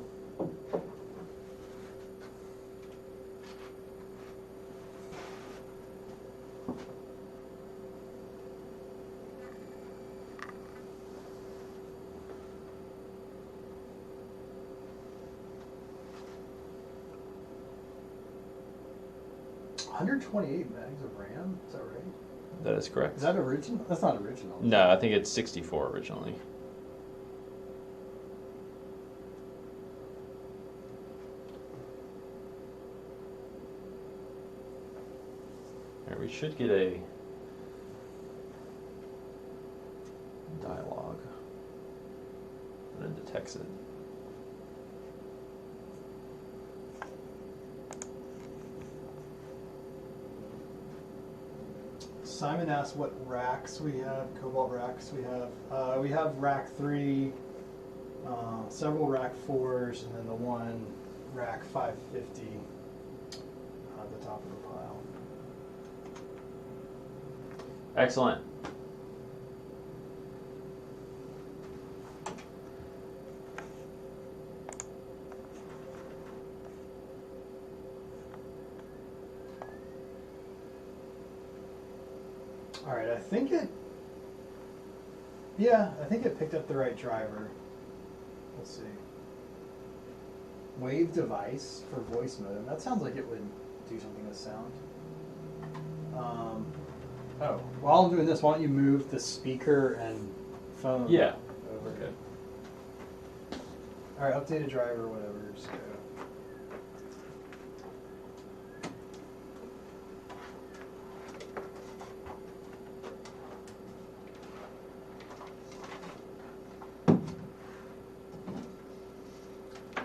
$128 megs of RAM? Is that right? That is correct. Is that original? That's not original. No, I think it's 64 originally. Alright, we should get a dialogue and it detects it. Simon asked what racks we have, Cobalt racks we have. We have rack 3, several rack 4s, and then the one rack 550 at the top of the pile. Excellent. All right, I think it picked up the right driver. Let's see. Wave device for voice modem. That sounds like it would do something with sound. Oh, while I'm doing this, why don't you move the speaker and phone Yeah. over? Okay. All right, updated driver, whatever. Just go.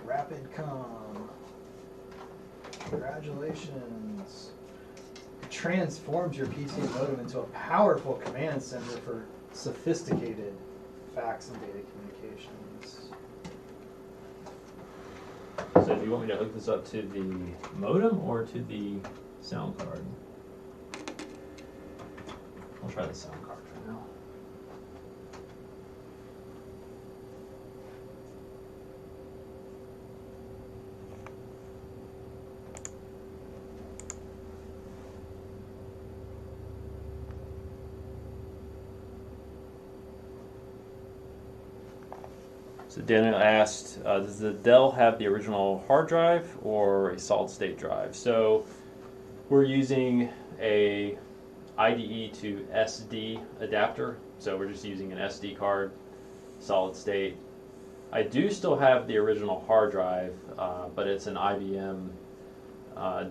RapidCom. Congratulations. It transforms your PC modem into a powerful command center for sophisticated fax and data communications. So do you want me to hook this up to the modem or to the sound card? I'll try the sound card for now. So Daniel asked, does the Dell have the original hard drive or a solid state drive? So we're using a IDE to SD adapter. So we're just using an SD card, solid state. I do still have the original hard drive, but it's an IBM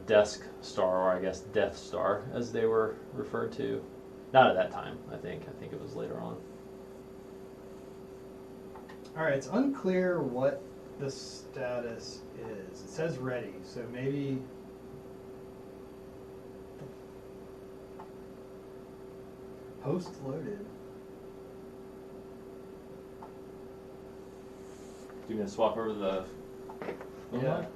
Desk Star, or I guess Death Star, as they were referred to. Not at that time, I think. I think it was later on. All right, it's unclear what the status is. It says ready, so maybe host loaded. Do you want to swap over the phone Yeah. line?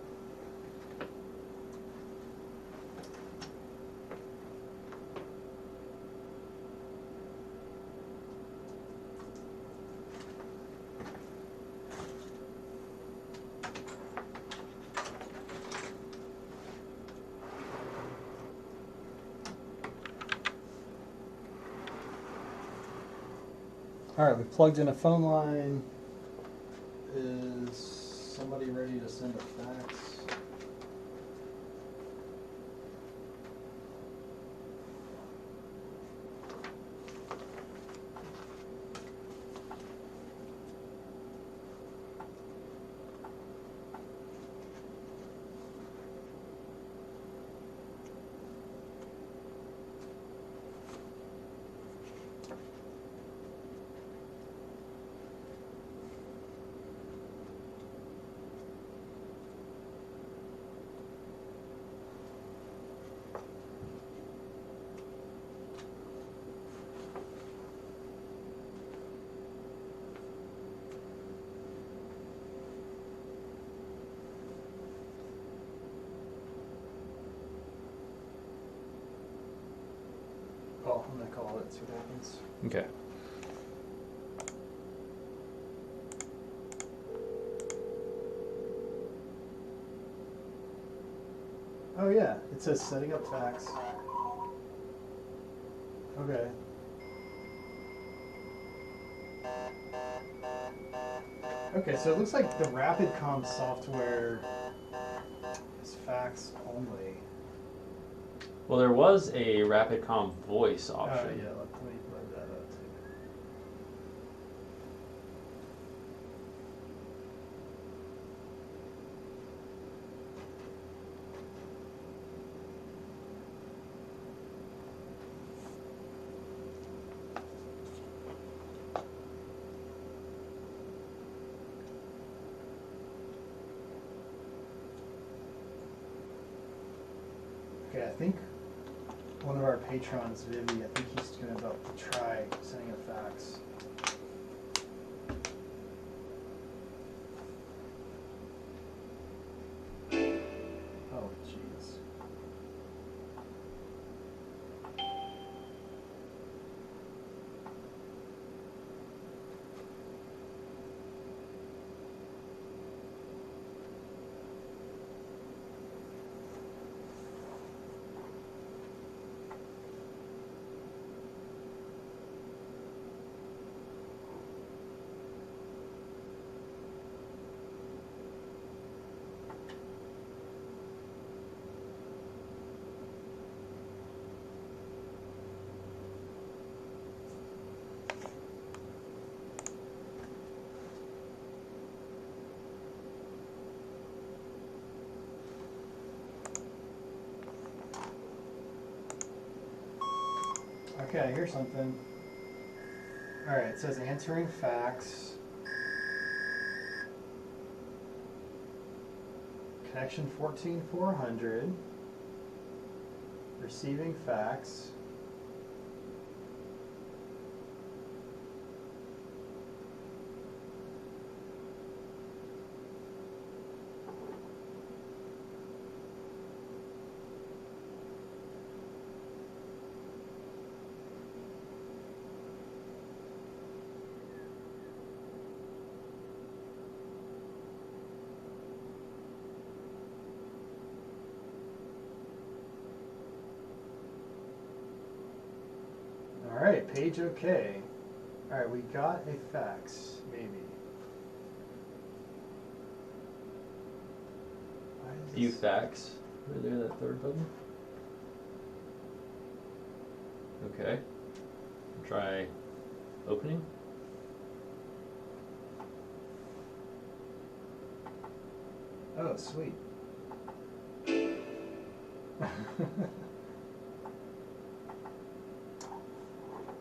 All right, we plugged in a phone line. Is somebody ready to send a fax? Oh, I'm gonna call it, see what happens. Okay. Oh yeah, it says setting up fax. Okay. Okay, so it looks like the RapidCom software is fax only. Well, there was a RapidCom voice Oh option. yeah, let me load that up too. Okay, I think one of our patrons, Vivi, I think he's gonna about to try sending a fax. Oh, jeez. Okay, I hear something. Alright, it says answering fax. Connection 14400. Receiving fax. Alright, page okay. Alright, we got a fax, maybe. Why is View this- fax. Right there, that third button. Okay. Try opening. Oh, sweet.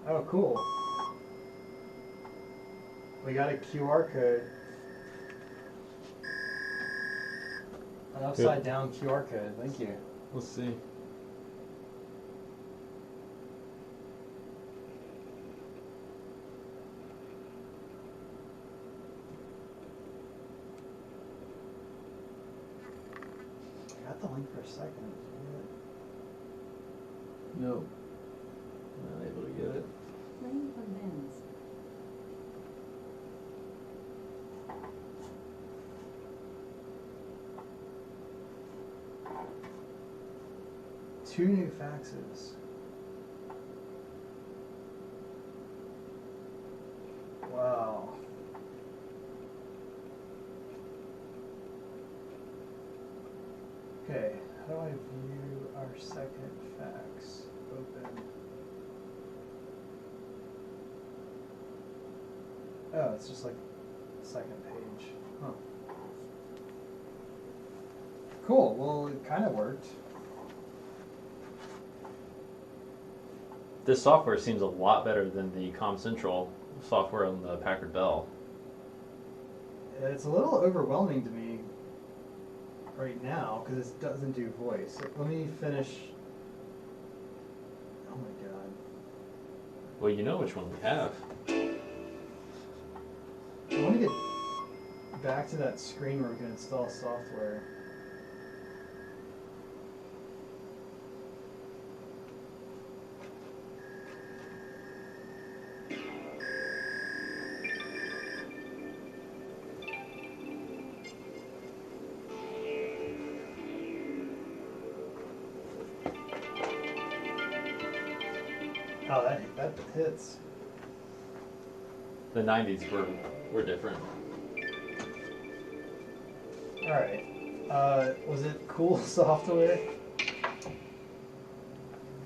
Oh, cool. We got a QR code. An upside down QR code. Thank you. Let's see. I got the link for a second. Nope. Not able to get it. Playing from Ben's. Two new faxes. Wow. Our second fax open. Oh, it's just like the second page. Huh. Cool. Well, it kind of worked. This software seems a lot better than the CommCentral software on the Packard Bell. It's a little overwhelming to me right now because it doesn't do voice. Let me finish. Oh my god. Well, you know which one we have. I want to get back to that screen where we can install software. Oh, that hits. The 90s were different. Alright. Was it cool software?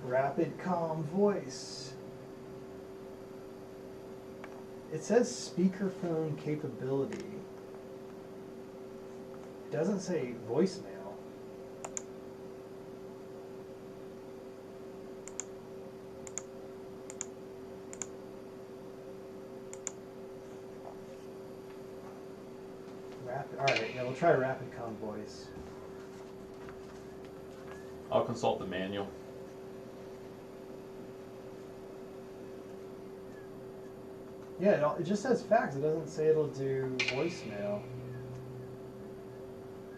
Rapid Comm Voice. It says speakerphone capability. It doesn't say voicemail. Alright, yeah, we'll try Rapid Comm Voice. I'll consult the manual. Yeah, it just says fax. It doesn't say it'll do voicemail.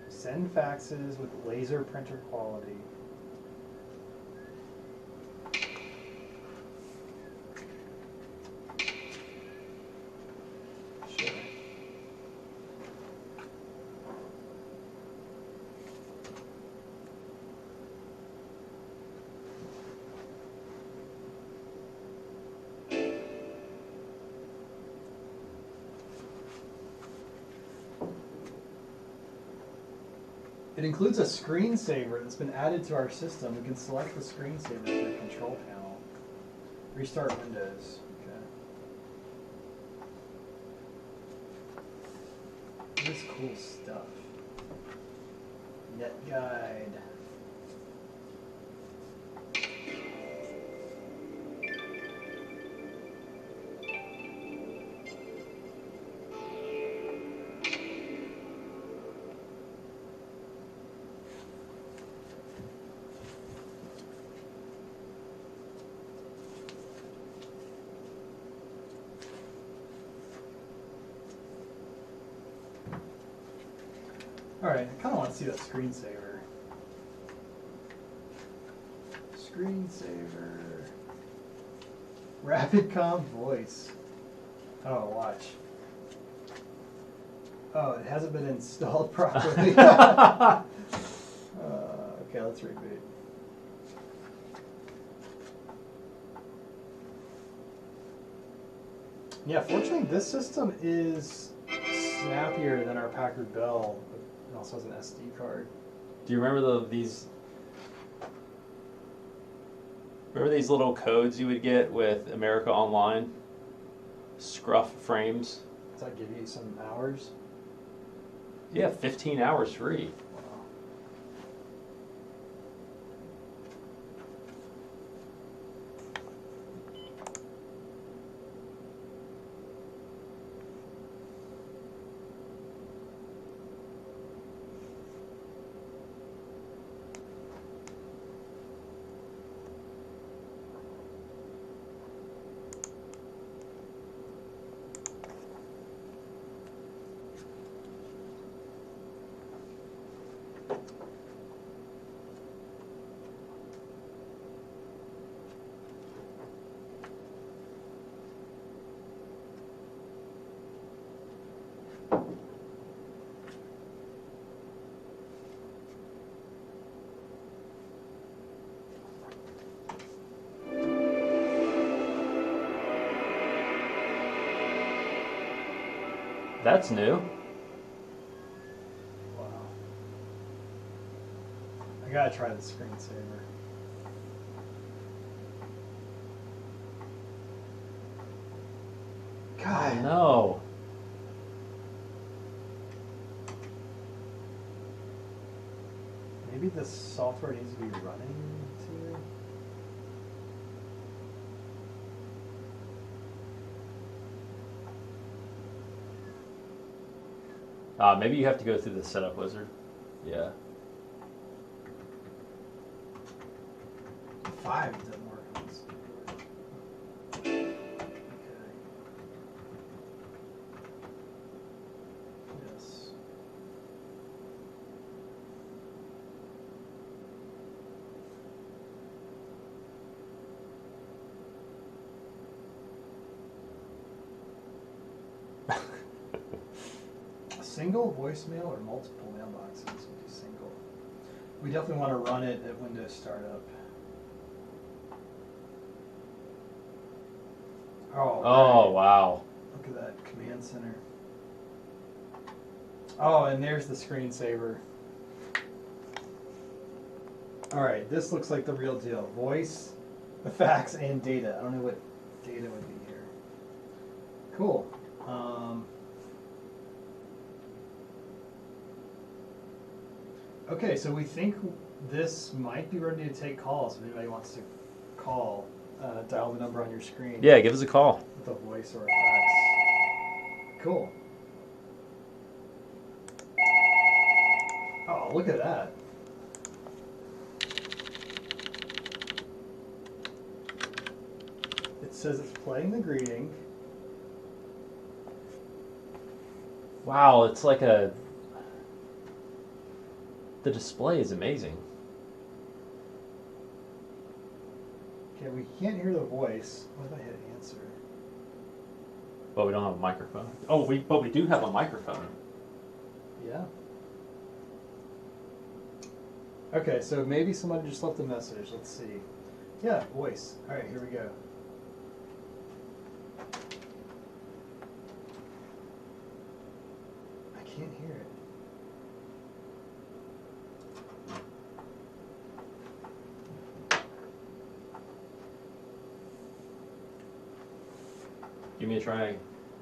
Send faxes with laser printer quality. Sure. It includes a screensaver that's been added to our system. We can select the screensaver from the control panel. Restart Windows. Okay. This cool stuff. Net guide. Alright, I kind of want to see that screensaver. Screensaver. Rapid Comm Voice. Oh, watch. Oh, it hasn't been installed properly. Okay, let's reboot. Yeah, fortunately this system is snappier than our Packard Bell. It also has an SD card. Do you remember these little codes you would get with America Online? Scruff frames. Does that give you some hours? Yeah, 15 hours free. Wow. That's new. Wow. I gotta try the screensaver. God. Oh no. Maybe the software needs to be running too. Maybe you have to go through the setup wizard. Yeah. 5 doesn't work on this keyboard. Okay. Yes. A single voicemail or multiple mailboxes? We'll do single. We definitely want to run it at Windows startup. Oh wow. Look at that command center. Oh, and there's the screensaver. All right, this looks like the real deal. Voice, fax, and data. I don't know what data would be here. Cool. Okay, so we think this might be ready to take calls. If anybody wants to call, dial the number on your screen. Yeah, give us a call. With a voice or a fax. Cool. Oh, look at that. It says it's playing the greeting. Wow, it's like a... The display is amazing. Okay, we can't hear the voice. What if I hit answer? But we don't have a microphone. Oh, but we do have a microphone. Yeah. Okay, so maybe somebody just left a message. Let's see. Yeah, voice. All right, here we go. I can't hear it. Give me a try.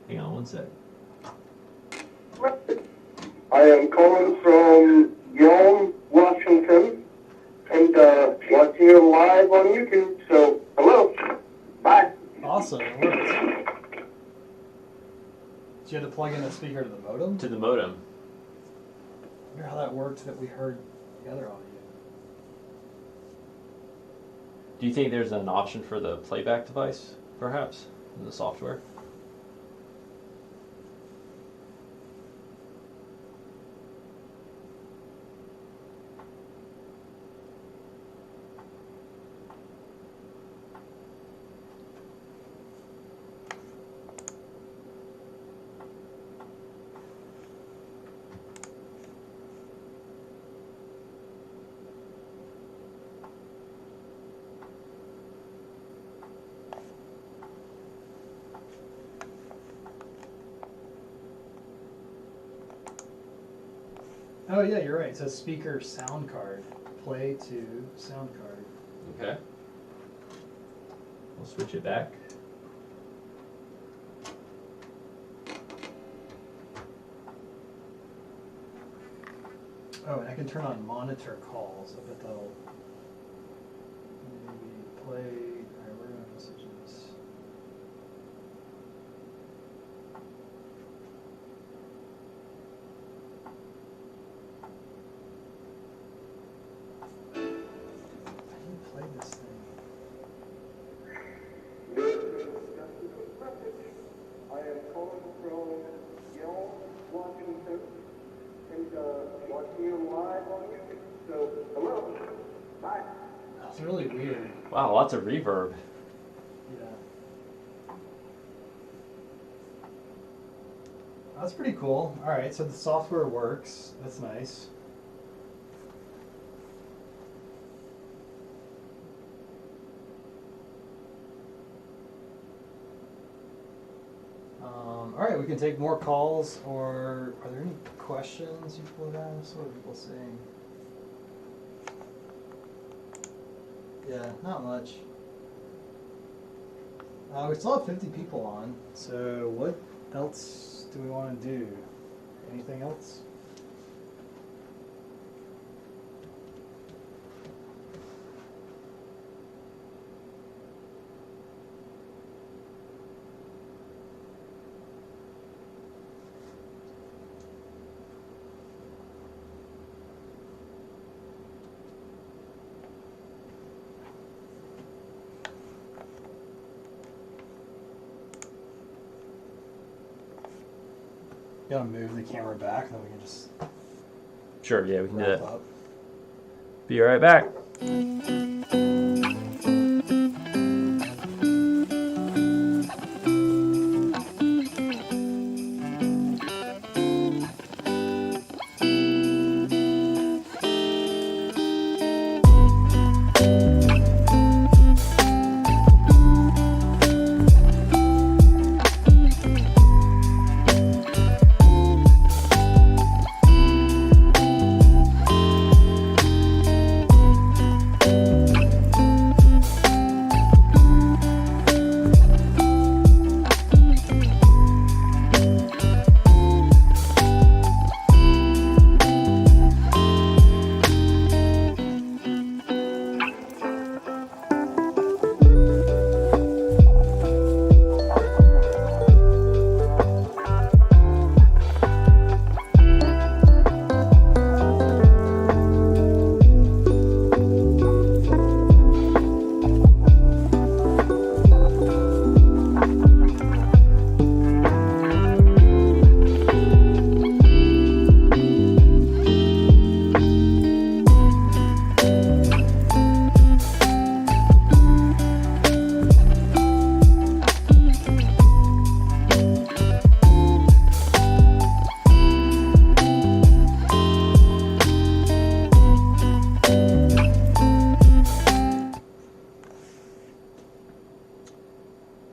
Hang on one sec. I am calling from Yelm, Washington, and watching you live on YouTube. So, hello. Bye. Awesome, it worked. So you had to plug in a speaker to the modem? To the modem. I wonder how that worked that we heard the other audio. Do you think there's an option for the playback device, perhaps, in the software? Oh yeah, you're right. It says speaker sound card. Play to sound card. Okay. We'll switch it back. Oh, and I can turn on monitor calls. I bet that'll maybe play. Alright, where are my messages? I didn't play this thing. I am calling from Yelm, Washington, and watching you live on YouTube. So, hello. Bye. It's really weird. Wow, lots of reverb. Yeah. That's pretty cool. Alright, so the software works. That's nice. Alright, we can take more calls, or are there any questions people have asked? What are people saying? Yeah, not much. We still have 50 people on, so what else do we want to do? Anything else? Gotta move the camera back, then we can just Sure, yeah, we can do wrap that. up. Be right back.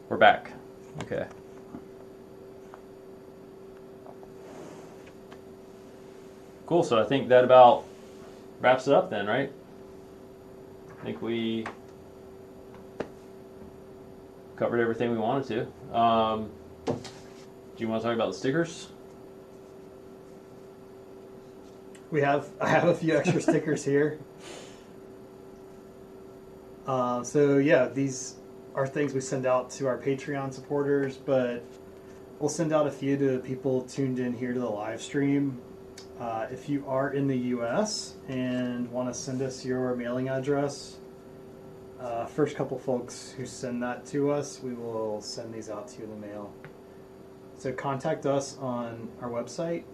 We're back. Okay. Cool, so I think that about wraps it up then, right? I think we covered everything we wanted to. Do you want to talk about the stickers? I have a few extra stickers here. So yeah, these are things we send out to our Patreon supporters, but we'll send out a few to people tuned in here to the live stream. If you are in the US and want to send us your mailing address, first couple folks who send that to us, we will send these out to you in the mail. So contact us on our website,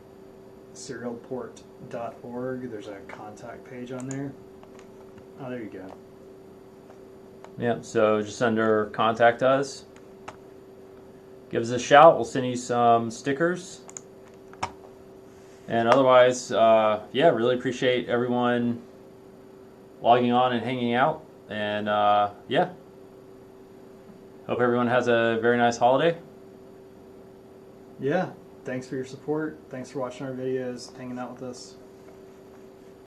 serialport.org. There's a contact page on there. Oh, there you go. Yeah, so just under contact us. Give us a shout. We'll send you some stickers. And otherwise, yeah, really appreciate everyone logging on and hanging out. And yeah, hope everyone has a very nice holiday. Yeah, thanks for your support. Thanks for watching our videos, hanging out with us.